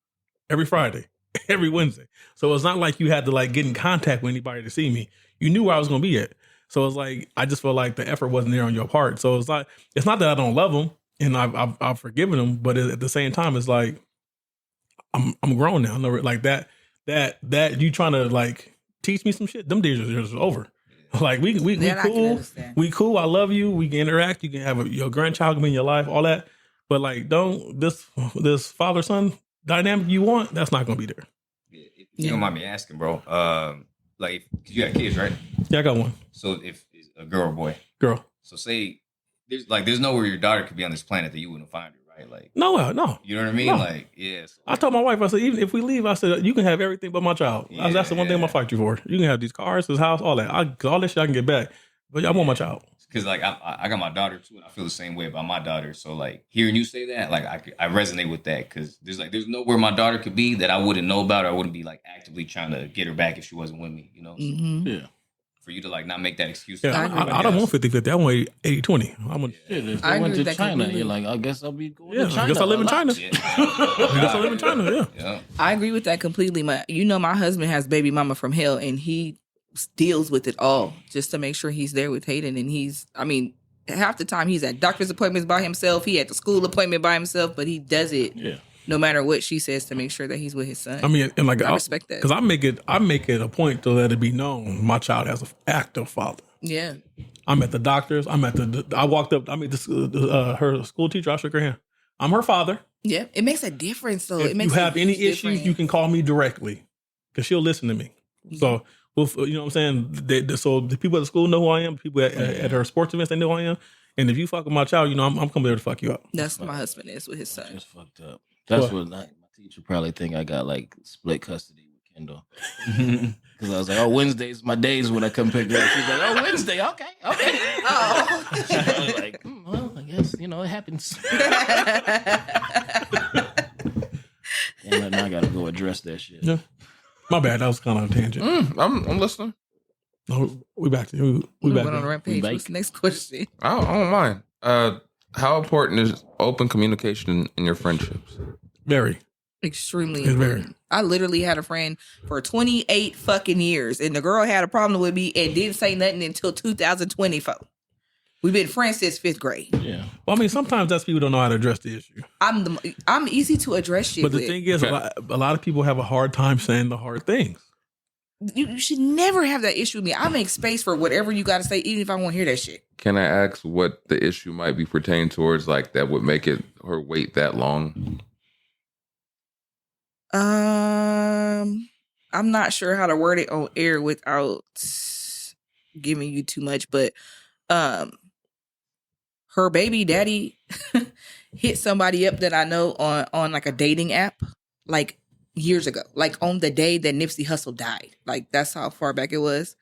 every Friday, every Wednesday. So it's not like you had to like get in contact with anybody to see me. You knew where I was going to be at. So it's like, I just felt like the effort wasn't there on your part. So it's not that I don't love them and I've forgiven them, but at the same time, it's like, I'm grown now. No, like that you trying to like teach me some shit. Them days are over. Like we That I can cool. understand. We cool. I love you. We can interact. You can have your grandchild come in your life, all that. But like, don't this father son dynamic you want. That's not gonna be there. If you don't mind me asking, bro, like, 'cause you got kids, right? Yeah, I got one So if it's a girl or boy, girl. so say there's nowhere your daughter could be on this planet that you wouldn't find her, right? Like, No. you know what I mean? No. Like, yes. I told my wife, I said, even if we leave, I said, you can have everything but my child. That's the one thing I'm gonna fight you for. You can have these cars, this house, all that. All this shit I can get back. But I want my child. Because like I got my daughter too, and I feel the same way about my daughter. So like hearing you say that, like I resonate with that because there's nowhere my daughter could be that I wouldn't know about, or I wouldn't be like actively trying to get her back if she wasn't with me. You know, Mm-hmm. Yeah. for you to like not make that excuse. Yeah, I don't want 50-50. I want 80-20. I'm gonna, Shit, if I they went agree to with that China, completely. you're like, I guess I'll be going yeah, to China. I guess I live in a lot. China. Yeah. I guess I live in China, yeah. Yeah. I agree with that completely. My husband has baby mama from hell, and he deals with it all just to make sure he's there with Hayden. And half the time he's at doctor's appointments by himself. He at the school appointment by himself, but he does it no matter what she says to make sure that he's with his son. I mean, and like I respect that because I make it a point to let it be known my child has an active father. Yeah. I'm at the doctor's. I walked up. I met her school teacher. I shook her hand. I'm her father. Yeah. It makes a difference, though. If It makes you have a any huge issues, difference. you can call me directly because she'll listen to me. So, you know what I'm saying? So the people at the school know who I am. People at her sports events, they know who I am. And if you fuck with my child, you know, I'm coming there to fuck you up. That's what my husband is with his son. That's fucked up. That's what my teacher probably think I got like split custody with Kendall. Because I was like, Wednesday's my days when I come pick her up. She's like, Wednesday, okay. Oh. I was like, well, I guess, it happens. And now I got to go address that shit. Yeah. My bad. That was kind of a tangent. I'm listening. No, we back to We back went on a to rampage. What's the next question? I don't mind. How important is open communication in your friendships? very. Extremely It's very. important. I literally had a friend for 28 fucking years, and the girl had a problem with me and didn't say nothing until 2024. We've been friends since 5th grade. Yeah. Well, I mean, sometimes that's people don't know how to address the issue. I'm easy to address shit But the with. thing is, a lot of people have a hard time saying the hard things. You should never have that issue with me. I make space for whatever you got to say, even if I want to hear that shit. Can I ask what the issue might be pertaining towards, like that would make it her wait that long? I'm not sure how to word it on air without giving you too much, but her baby daddy hit somebody up that I know on like a dating app like years ago, like on the day that Nipsey Hussle died. Like that's how far back it was.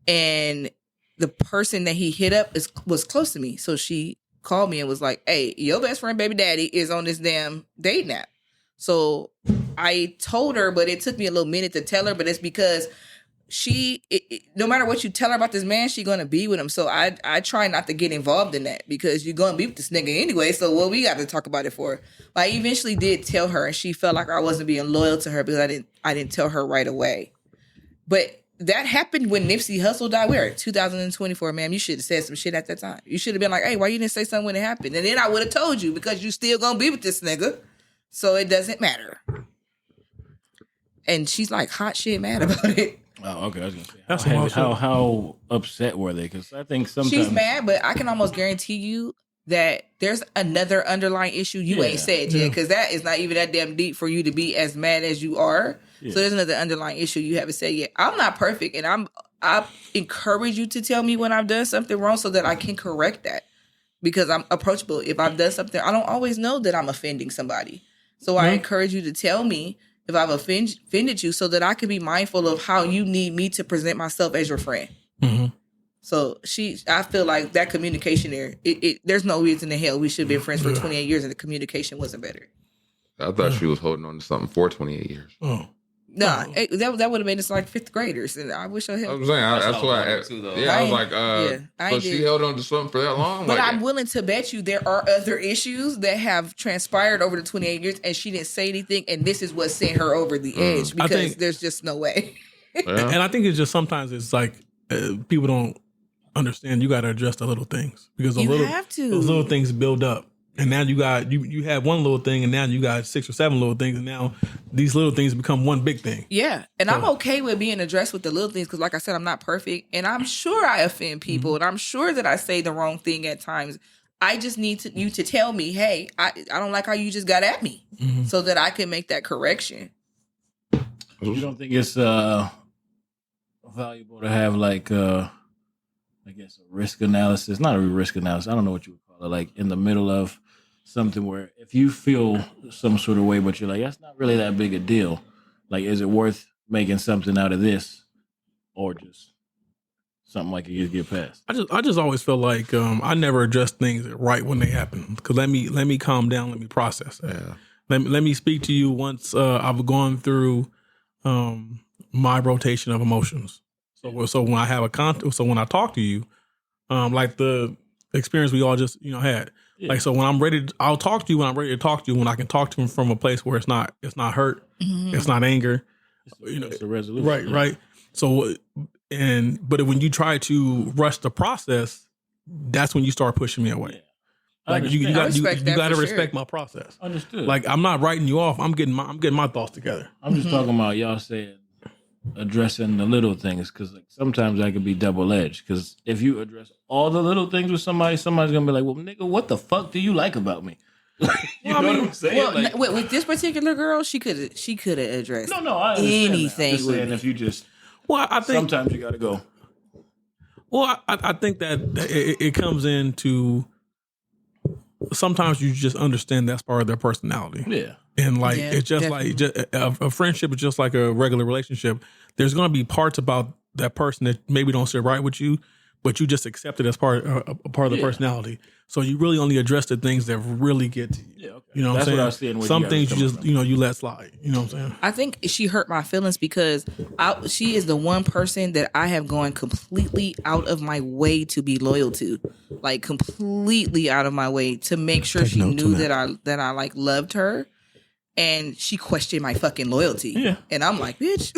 And the person that he hit up was close to me. So she called me and was like, "Hey, your best friend baby daddy is on this damn dating app." So I told her, but it took me a little minute to tell her, but it's because no matter what you tell her about this man, she's going to be with him. So I try not to get involved in that because you're going to be with this nigga anyway. So what we got to talk about it for? But I eventually did tell her, and she felt like I wasn't being loyal to her because I didn't tell her right away. But that happened when Nipsey Hussle died. We were at 2024, ma'am. You should have said some shit at that time. You should have been like, "Hey, why you didn't say something when it happened?" And then I would have told you because you still going to be with this nigga. So it doesn't matter. And she's like hot shit mad about it. Oh, okay. I was gonna say That's how upset were they? Because I think sometimes She's mad, but I can almost guarantee you that there's another underlying issue you ain't said yet, because that is not even that damn deep for you to be as mad as you are. Yeah. So there's another underlying issue you haven't said yet. I'm not perfect, and I encourage you to tell me when I've done something wrong so that I can correct that, because I'm approachable. If I've done something, I don't always know that I'm offending somebody. So I encourage you to tell me if I've offended you, so that I can be mindful of how you need me to present myself as your friend. Mm-hmm. So I feel like that communication there, there's no reason in hell we should have been friends for 28 years and the communication wasn't better. I thought she was holding on to something for 28 years. Oh. Nah, that would have made us like fifth graders, and I wish I held. I'm saying that's why. I was like, so she held on to something for that long. But I'm willing to bet you there are other issues that have transpired over the 28 years, and she didn't say anything, and this is what sent her over the edge, because there's just no way. And I think it's just sometimes it's like people don't understand. You got to address the little things, because those little things build up. And now you had one little thing, and now you got 6 or 7 little things, and now these little things become one big thing. Yeah, and I'm okay with being addressed with the little things, because like I said, I'm not perfect, and I'm sure I offend people, and I'm sure that I say the wrong thing at times. I just need you to tell me, hey, I don't like how you just got at me, so that I can make that correction. You don't think it's valuable to have like I guess a risk analysis? Not a risk analysis. I don't know what you would call it. Like in the middle of something where if you feel some sort of way, but you're like, that's not really that big a deal. Like, is it worth making something out of this, or just something like you just get past? I just always feel like I never address things right when they happen. Because let me calm down. Let me process that. Yeah. Let me speak to you once I've gone through my rotation of emotions. So when I have when I talk to you, like the experience we all just had. Yeah. Like, so when I'm ready, I'll talk to you when I'm ready to talk to you. When I can talk to him from a place where it's not hurt, it's not anger, it's a resolution. Right. So, but when you try to rush the process, that's when you start pushing me away. Yeah. Like you got to respect my process. Understood. Like, I'm not writing you off. I'm getting my thoughts together. I'm just talking about y'all saying addressing the little things, because like sometimes that could be double-edged, because if you address all the little things with somebody's gonna be like, well, nigga, what the fuck do you like about me? You know what I'm saying? Well, with this particular girl, she could have addressed I anything. I'm just saying, if you just I think sometimes you gotta go. Well, I think that it comes into sometimes you just understand that's part of their personality. Yeah. And like, it's just definitely. Like a friendship is just like a regular relationship. There's going to be parts about that person that maybe don't sit right with you, but you just accept it as part of the personality. So you really only address the things that really get to you. Yeah, okay. You know what I'm saying? What I was saying. Some things you just you let slide. You know what I'm saying? I think she hurt my feelings because she is the one person that I have gone completely out of my way to be loyal to, like completely out of my way to make sure she knew that I like loved her. And she questioned my fucking loyalty. Yeah. And I'm like, bitch,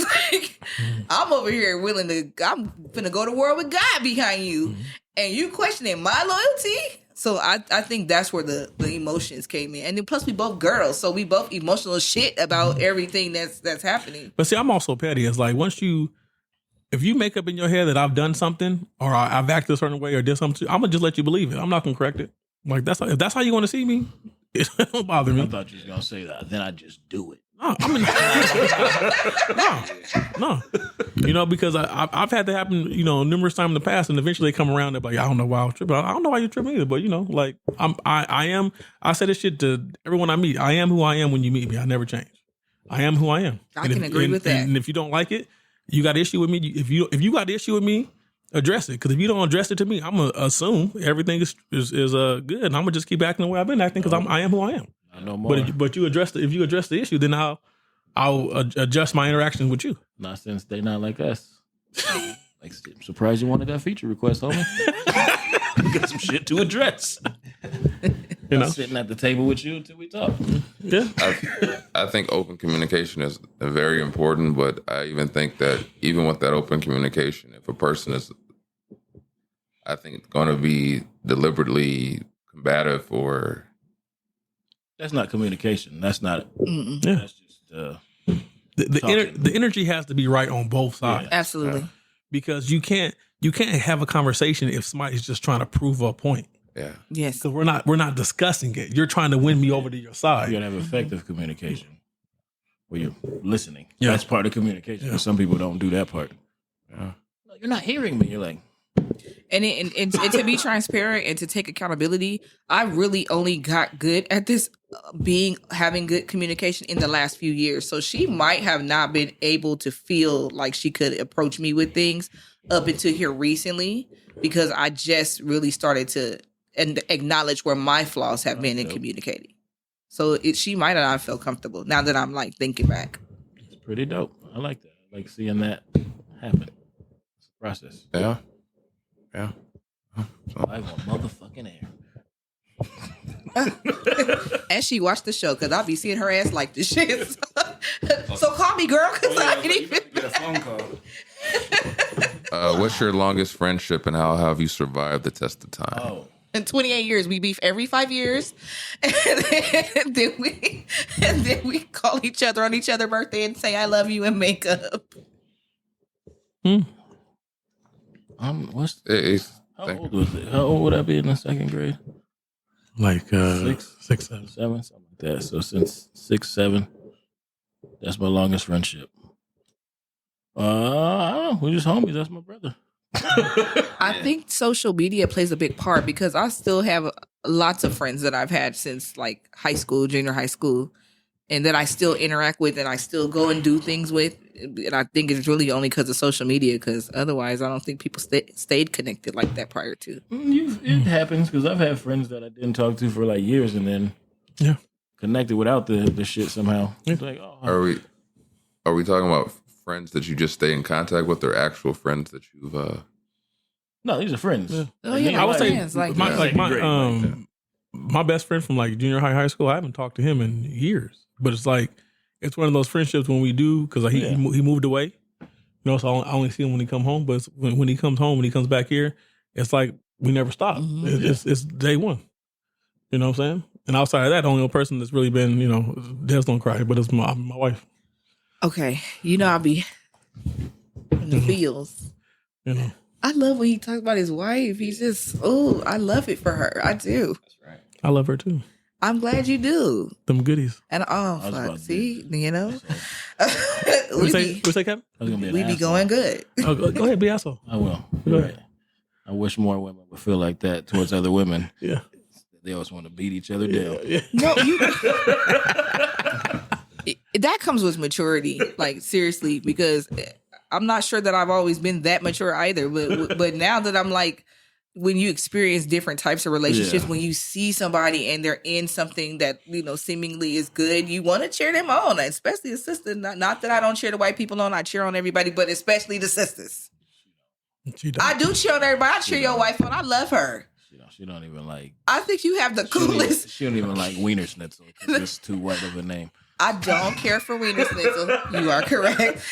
I'm over here I'm finna go to war with God behind you. And you questioning my loyalty? So I think that's where the emotions came in. And then plus we both girls, so we both emotional as shit about everything that's happening. But see, I'm also petty. It's like if you make up in your head that I've done something or I've acted a certain way or did something, I'm gonna just let you believe it. I'm not gonna correct it. Like if that's how you want to see me, it don't bother me. I thought you was gonna say that. Then I just do it. No, no. Because I've had that happen, numerous times in the past, and eventually they come around. They're like, I don't know why I was tripping. I don't know why you're tripping either. But like I say this shit to everyone I meet. I am who I am when you meet me. I never change. I am who I am. I can agree with that. And if you don't like it, you got an issue with me. If you got an issue with me, address it. Because if you don't address it to me, I'm gonna assume everything is good, and I'm gonna just keep acting the way I've been acting because I am who I am. No more. But if you address the issue, then I'll adjust my interactions with you. Not since they not like us. Like, I'm surprised you wanted that feature request, homie. Got some shit to address. Sitting at the table with you until we talk. Yeah. I think open communication is very important, but I even think that even with that open communication, if a person is, I think, going to be deliberately combative or... That's not communication. That's not... Yeah. That's just... the energy has to be right on both sides. Absolutely. Because you can't have a conversation if somebody's just trying to prove a point. Yeah. Yes. Because we're not discussing it. You're trying to win me over to your side. You gotta have effective communication where you're listening. Yeah. That's part of communication. Yeah. Some people don't do that part. Yeah. You're not hearing me. You're like, And to be transparent and to take accountability, I really only got good at this having good communication in the last few years. So she might have not been able to feel like she could approach me with things up until here recently, because I just really started to acknowledge where my flaws have been in communicating. So she might not feel comfortable now that I'm like thinking back. it's pretty dope. I like that. I like seeing that happen. It's a process. Yeah. Yeah. I want motherfucking air. And she watched the show because I'll be seeing her ass like this shit. So call me, girl, because I ain't even. Get a phone call. What's your longest friendship and how have you survived the test of time? Oh, In 28 years, we beef every 5 years, and then we call each other on each other's birthday and say "I love you" and make up. what's It's, how old was it? How old would I be in the second grade? Like 6, 7. 7, something like that. So since 6, 7, that's my longest friendship. I don't know. We're just homies. That's my brother. I think social media plays a big part because I still have lots of friends that I've had since like high school, junior high school, and that I still interact with and I still go and do things with. And I think it's really only because of social media, because otherwise I don't think people stayed connected like that prior to. It happens because I've had friends that I didn't talk to for like years and then connected without the shit somehow. It's like, oh, Are we talking about friends that you just stay in contact with, or actual friends that you've? no, these are friends. Yeah. Oh yeah, I would say friends, like my best friend from like junior high school, I haven't talked to him in years. But it's like it's one of those friendships when we do, because like he moved away, so I only see him when he come home. But it's when he comes home, when he comes back here, it's like we never stop. It's day one. You know what I'm saying? And outside of that, the only person that's really been, Des don't cry, but it's my wife. okay, I'll be in the feels. I love when he talks about his wife. He's just, I love it for her. I do. That's right. I love her too. I'm glad you do. Them goodies. And about to see, What We say, Kevin? I was gonna be an we be asshole. going good. Oh, go ahead, be asshole. I will. Go You're ahead. right. I wish more women would feel like that towards other women. Yeah. They always want to beat each other down. Yeah. No, that comes with maturity. Like seriously, because I'm not sure that I've always been that mature either. But now that I'm like, when you experience different types of relationships, when you see somebody and they're in something that seemingly is good, you want to cheer them on, especially a sister. Not that I don't cheer the white people on, I cheer on everybody, but especially the sisters. I do cheer on everybody. I cheer your wife on. I love her. She don't even like. I think you have the coolest. She don't even like Wiener Schnitzel because it's too white of a name. I don't care for Wiener Schnitzel. You are correct.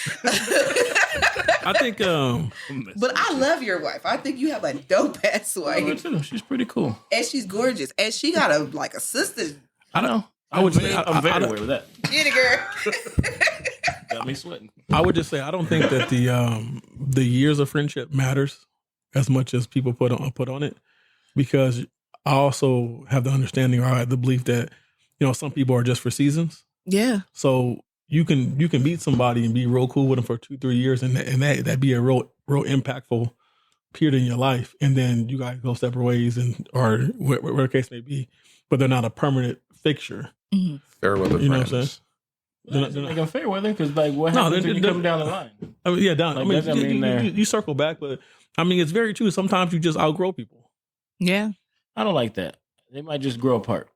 I think, but I love your wife. I think you have a dope ass wife, She's pretty cool. and she's gorgeous, and she got a sister. I know. I'm very aware of that. Get it, girl. Got me sweating. I would just say I don't think that the years of friendship matters as much as people put on it, because I also have the understanding or I have the belief that some people are just for seasons. Yeah. So you can meet somebody and be real cool with them for 2-3 years, and that be a real impactful period in your life, and then you guys go separate ways, or whatever the case may be, but they're not a permanent fixture. Mm-hmm. Fair weather You know what I'm friends. saying? They're not fair weather because what happens when you come down the line? I mean, yeah, down. Like, You circle back, but I mean, it's very true. Sometimes you just outgrow people. Yeah. I don't like that. They might just grow apart.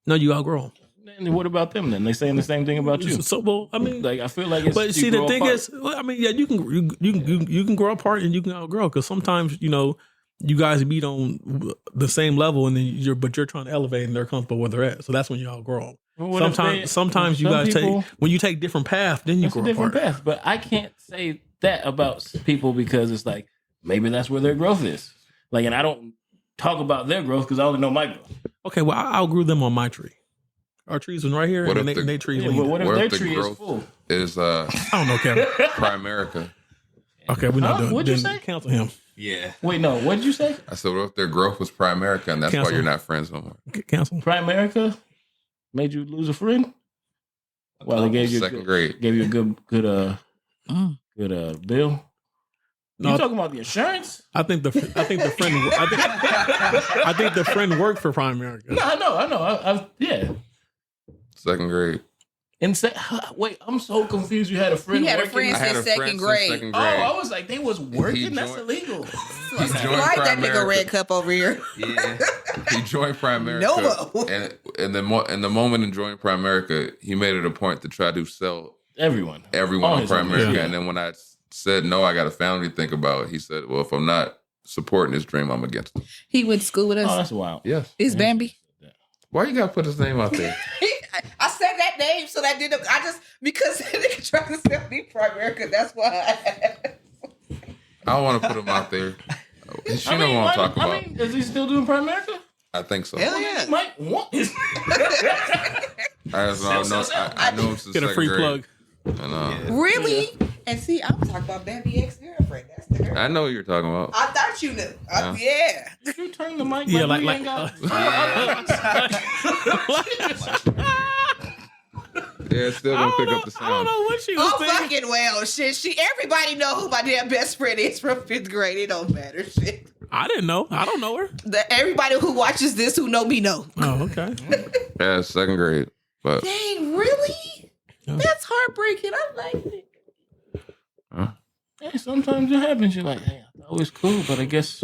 No, you outgrow them. And what about them then? They saying the same thing about you. So, well, I mean, like I feel like it's. but see, the thing is, I mean, yeah, you can grow apart and you can outgrow, because sometimes you guys meet on the same level, and then you're trying to elevate, and they're comfortable where they're at. So that's when you outgrow. Well, sometimes you guys when you take different paths, then you grow a different apart. path. But I can't say that about people because it's like maybe that's where their growth is. Like, and I don't talk about their growth because I only know my growth. Okay, well, I outgrew them on my tree. Our trees was right here, What and if the- they trees Yeah, leave. but what if What their if the tree is growth full? is I don't know, Kevin. Primerica? Okay, we're not Huh? doing. What'd you Then say? cancel him. Yeah. Wait, no. What did you say? I said, what if their growth was Primerica, and that's why Cancel. you're not friends no more? Cancel. Primerica made you lose a friend. Well, they gave you Second grade. gave you a good bill. No, You talking about the insurance? I think the friend. I think the friend worked for Prime America. No, I know. Yeah. Second grade. And wait, I'm so confused. You had a friend. He had a working? friend I had a since friend second since grade. second Oh, grade. I was like, they was working. He That's joined- illegal. joined Right, that nigga Primerica. red cup over here. Yeah. He joined Primerica. No. And the moment in joining Primerica, he made it a point to try to sell Everyone. everyone Oh, on his own. Primerica. Yeah. And then when I said, no, I got a family to think about, he said, well, if I'm not supporting his dream, I'm against him. He went to school with Oh, us. that's wild. Yes. Is Bambi? Why you got to put his name out there? I said that name so that didn't. I just because that nigga tried to sell me Primerica. That's why. I don't want to put him out there. She don't want why- to talk about. I mean, is he still doing Primerica? I think so. Hell He yeah. might want his. I know him since Get a second free grade. plug. And, Really? And see, I was talking about Bambi ex-girlfriend. That's the girl. I know what you're talking about. I thought you knew. Yeah. Did you turn the mic? Yeah, like, we like- ain't got. Yeah, it's still gonna pick up the I don't sound. know what she was Oh thinking. fucking well, shit. Everybody know who my damn best friend is from 5th grade. It don't matter, shit. I didn't know. I don't know her. Everybody who watches this who know me know. Oh, okay. Yeah, it's second grade. But Dang, really? Yeah. That's heartbreaking. I like it. Hey, sometimes it happens. You're like, hey, I thought it was cool, but I guess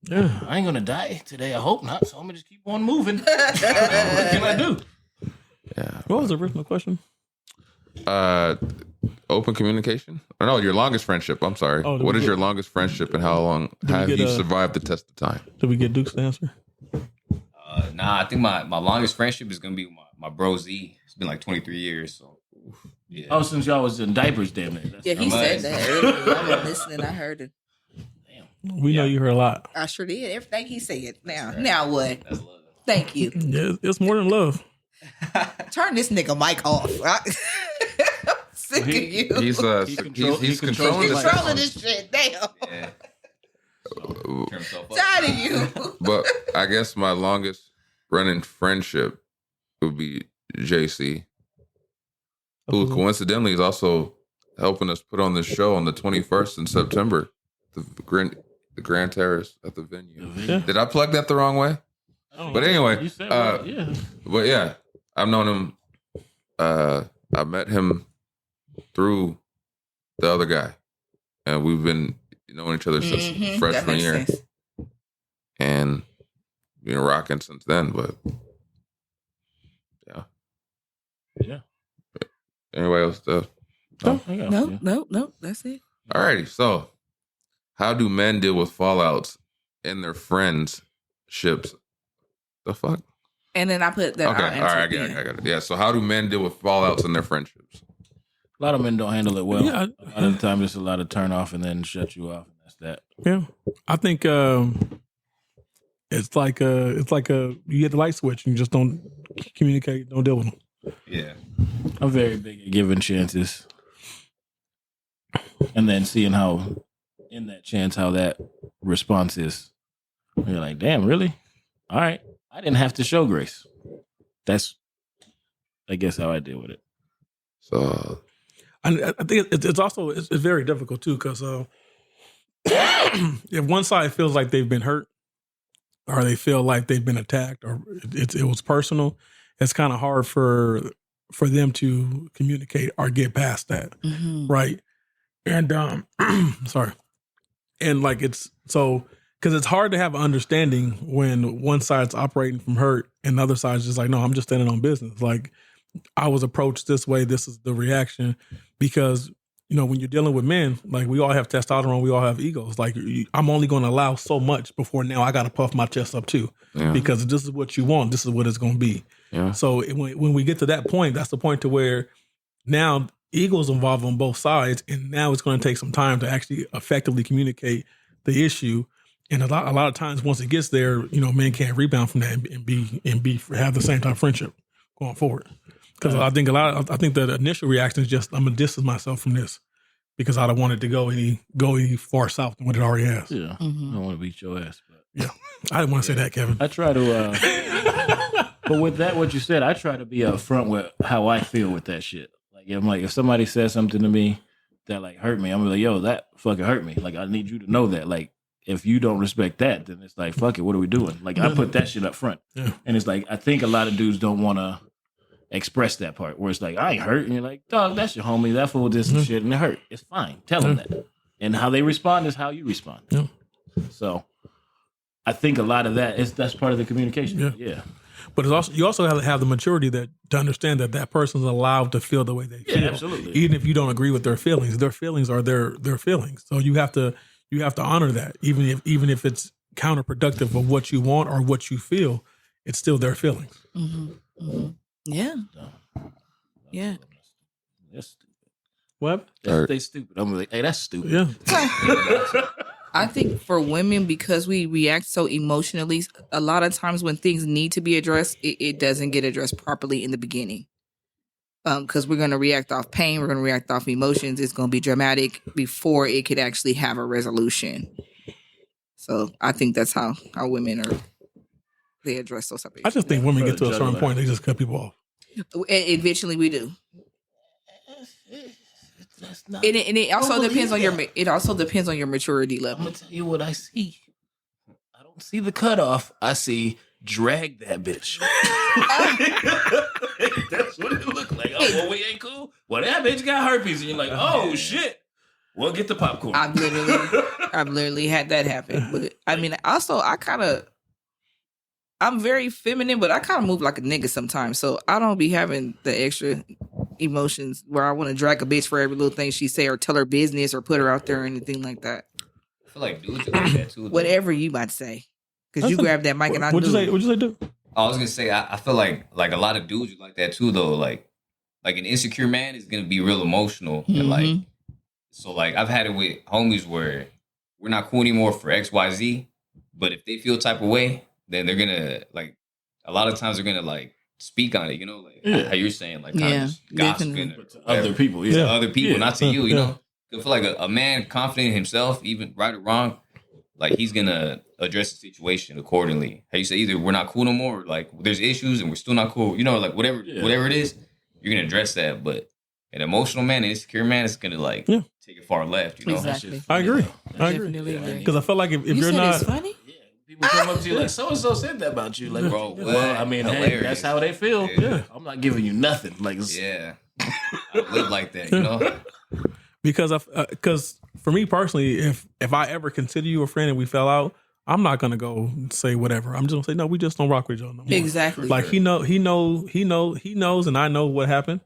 Yeah. I ain't gonna die today. I hope not. So I'm gonna just keep on moving. What can I do? yeah. What was the original question? Open communication? Or no, your longest friendship. I'm sorry. Oh, What is your longest friendship and how long have get you a- survived the test of time? Did we get Duke's answer? Nah, I think my longest friendship is gonna be my bro Z. It's been like 23 years. So yeah. Oh, since y'all was in diapers, damn it. That's Yeah, he said that earlier. I wasn't listening. I heard it. We know you heard a lot. I sure did. Everything he said. Now what? That's love. Thank you. Yeah, it's more than love. Turn this nigga mic off. I'm sick of you. He's He controlling the controlling sound. this shit. Damn. Yeah. Turn himself up. Tired of you. But I guess my longest running friendship would be JC, who coincidentally is also helping us put on this show on the 21st in September, the Grand Terrace at the venue. Yeah. Did I plug that the wrong way? But anyway, You said yeah. but yeah, I've known him. I met him through the other guy, and we've been knowing each other since Mhm, that freshman makes year, sense. and been rocking since then. But Yeah. anyway, else stuff. I got you. No. That's it. Alrighty, so how do men deal with fallouts in their friendships? The fuck? And then I put that. Okay, I'll all answer right, I it get it. then. I got it. Yeah, so how do men deal with fallouts in their friendships? A lot of men don't handle it well. Yeah, A lot of the time, it's a lot of turn off and then shut you off, and that's that. Yeah, I think it's like you get the light switch and you just don't communicate, don't deal with them. Yeah. I'm very big at giving chances, and then seeing how, in that chance, how that response is. You're like, damn, really? All right, I didn't have to show grace. That's, I guess, how I deal with it. So I think it's also it's very difficult too because if one side feels like they've been hurt or they feel like they've been attacked or it was personal, it's kind of hard for them to communicate or get past that, Mhm. right? And sorry, and like it's so because it's hard to have an understanding when one side's operating from hurt and the other side's just like, no, I'm just standing on business, like. I was approached this way. This is the reaction because, when you're dealing with men, like we all have testosterone, we all have egos. Like I'm only going to allow so much before now I got to puff my chest up too, yeah, because if this is what you want, this is what it's going to be. yeah. So when we get to that point, that's the point to where now egos involved on both sides. And now it's going to take some time to actually effectively communicate the issue. And a lot of times once it gets there, men can't rebound from that and be have the same type of friendship. going forward. Because I think the initial reaction is just I'm gonna distance myself from this because I don't want it to go any far south than what it already has. Yeah, I don't want to beat your ass, but Yeah, I didn't want to say that, Kevin. I try to. But with that, what you said, I try to be upfront with how I feel with that shit. Like, if somebody says something to me that like hurt me, I'm gonna be like, yo, that fucking hurt me. Like, I need you to know that. Like, if you don't respect that, then it's like, fuck it, what are we doing? Like, I put that shit up front. Yeah. And it's like, I think a lot of dudes don't want to express that part where it's like, I ain't hurt. And you're like, dog, that's your homie. That fool did some shit and it hurt. It's fine. Tell them that. And how they respond is how you respond. Yeah. So I think a lot of that's part of the communication. Yeah. But you also have to have the maturity to understand that person's allowed to feel the way they feel. Yeah, absolutely. Even if you don't agree with their feelings are their feelings. So you have to honor that, even if it's counterproductive of what you want or what you feel, it's still their feelings. Mm-hmm. Mm-hmm. Yeah. Yeah. That's stupid. What? They stupid. I'm like, hey, that's stupid. Yeah. I think for women, because we react so emotionally, a lot of times when things need to be addressed, it doesn't get addressed properly in the beginning. Because we're going to react off pain, we're going to react off emotions. It's going to be dramatic before it could actually have a resolution. So I think that's how women they address those type of I just think women get to a certain point, they just cut people off. Eventually, we do. And it also depends on your maturity I'm level. gonna tell you what I see. I don't see the cutoff. I see drag that bitch. That's what it looked like. Oh, well, we ain't cool. Well, that bitch got herpes, and you're like, oh shit. Well, get the popcorn. I've literally had that happen. But I mean, also I'm very feminine, but I kind of move like a nigga sometimes. So I don't be having the extra emotions where I want to drag a bitch for every little thing she say or tell her business or put her out there or anything like that. I feel like dudes are like that too. Though. Whatever you might say. Because you grab that mic and I do. What'd you say, dude? I was gonna say I feel like a lot of dudes are like that too though. Like an insecure man is gonna be real emotional and like so like I've had it with homies where we're not cool anymore for XYZ, but if they feel type of way, then they're gonna like a lot of times they're gonna like speak on it, you know, like how you're saying, like kind of just gossiping to other people, other people, not to you, you know. I feel like a man confident in himself, even right or wrong, like he's gonna address the situation accordingly. How you say either we're not cool no more, or like there's issues and we're still not cool, you know, like whatever it is, you're gonna address that. But an emotional man, an insecure man is gonna like take it far left, you know. Exactly. I agree. Because I feel like if you're not, it's funny. People come up to you like, so-and-so said that about you. Like, bro, well, I mean, hey, that's how they feel. Yeah. I'm not giving you nothing. Like, I live like that, you know? Because for me personally, if I ever consider you a friend and we fell out, I'm not gonna go say whatever. I'm just gonna say, no, we just don't rock with each other no more. Exactly. Like he knows, and I know what happened.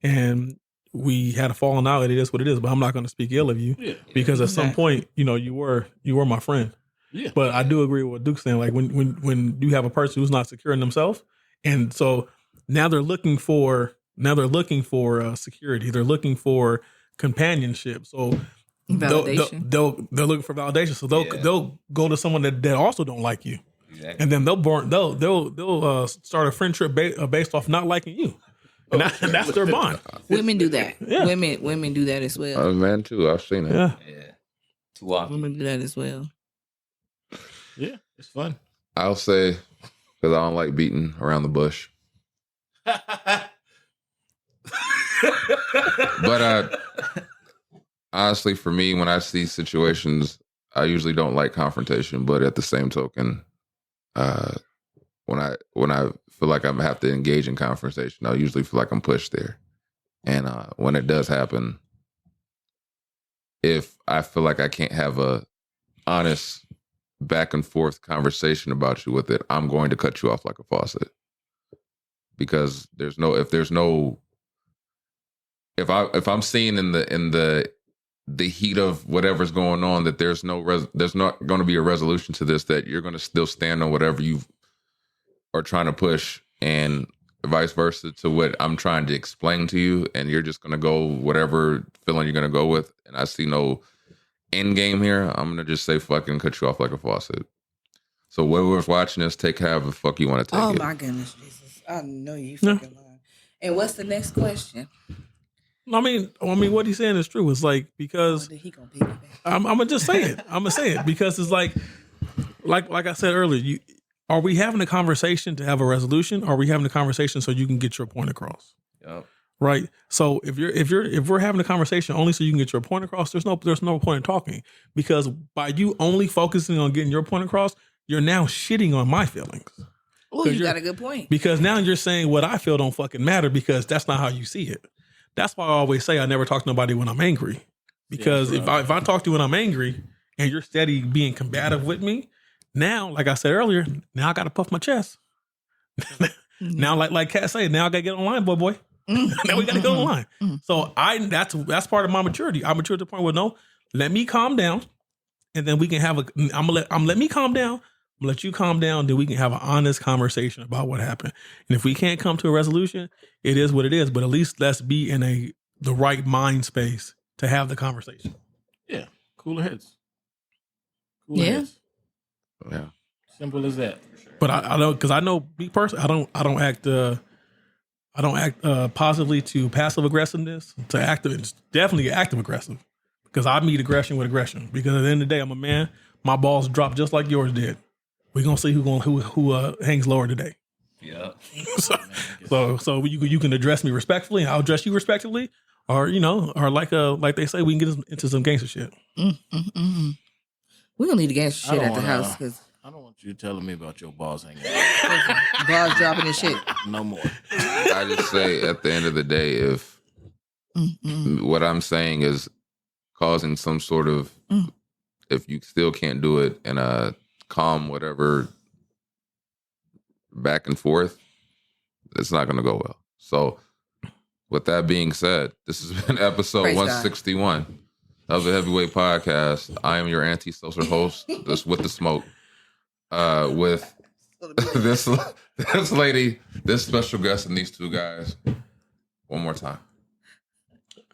And we had a falling out. It is what it is. But I'm not gonna speak ill of you because at some point, you know, you were my friend. Yeah. But I do agree with what Duke's saying. Like when you have a person who's not secure in themselves, and so now they're looking for security. They're looking for companionship. So validation. They're looking for validation. So they'll go to someone that also don't like you, and then they'll start a friendship based off not liking you, and that's their bond. Women do that. Yeah. Women do that as well. Man, too. I've seen it. Yeah. Too often. Women do that as well. Yeah, it's fun. I'll say because I don't like beating around the bush. But honestly, for me, when I see situations, I usually don't like confrontation. But at the same token, when I feel like I'm have to engage in confrontation, I usually feel like I'm pushed there. And when it does happen, if I feel like I can't have a honest back and forth conversation about you with it, I'm going to cut you off like a faucet. Because if I'm seeing in the heat of whatever's going on that there's not going to be a resolution to this, that you're going to still stand on whatever you are trying to push, and vice versa to what I'm trying to explain to you, and you're just going to go whatever feeling you're going to go with, and I see no end game here, I'm going to just say fucking cut you off like a faucet. So whoever's watching this, take however the fuck you want to take it. Oh my goodness, Jesus. I know you fucking lying. And what's the next question? I mean, what he's saying is true. It's like because He gonna pick it back. I'm gonna just say it. I'm gonna say it because it's like I said earlier. Are we having a conversation to have a resolution? Or are we having a conversation so you can get your point across? Yep. Right. So if we're having a conversation only so you can get your point across, there's no point in talking, because by you only focusing on getting your point across, you're now shitting on my feelings. Oh, you got a good point. Because now you're saying what I feel don't fucking matter because that's not how you see it. That's why I always say I never talk to nobody when I'm angry. Because if I talk to you when I'm angry and you're steady being combative with me, now, like I said earlier, now I got to puff my chest. Now, like Kat said, now I got to get online, boy. Now we got to get online. So that's part of my maturity. I matured to the point where no, let me calm down, and then we can have let me calm down. I'm gonna let you calm down. Then we can have an honest conversation about what happened. And if we can't come to a resolution, it is what it is. But at least let's be in the right mind space to have the conversation. Yeah, cooler heads. Heads. Yeah. Simple as that. But I know, because I know me personally, I don't act positively to passive aggressiveness to active. It's definitely active aggressive, because I meet aggression with aggression. Because at the end of the day, I'm a man. My balls drop just like yours did. We're gonna see who hangs lower today. Yeah. So you can address me respectfully, and I'll address you respectfully, or like they say, we can get into some gangster shit. We're gonna need the gangster shit at the house, because I don't want you telling me about your balls hanging balls dropping and shit. no more. I just say at the end of the day, if what I'm saying is causing some sort of, if you still can't do it in a calm, whatever, back and forth, it's not going to go well. So with that being said, this has been episode Praise 161 of the Heavyweight Podcast. I am your antisocial host, this with the smoke, with this lady, this special guest, and these two guys. One more time.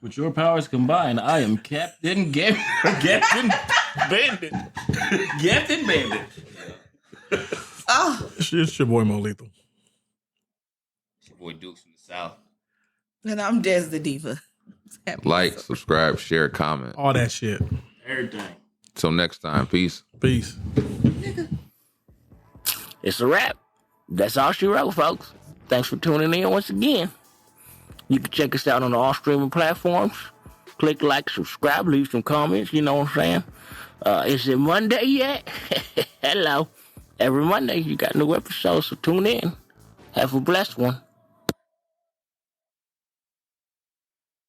With your powers combined, I am Captain Bandit. Captain Bandit. Oh, It's your boy Mo Lethal. It's your boy Dukes from the South. and I'm Des the Diva. Like, subscribe, share, comment. All that shit. Everything. Till next time. Peace. Peace. It's a wrap. That's all she wrote, folks. Thanks for tuning in once again. You can check us out on all streaming platforms. Click like, subscribe, leave some comments. You know what I'm saying? Is it Monday yet? Hello. Every Monday you got new episodes, so tune in. Have a blessed one.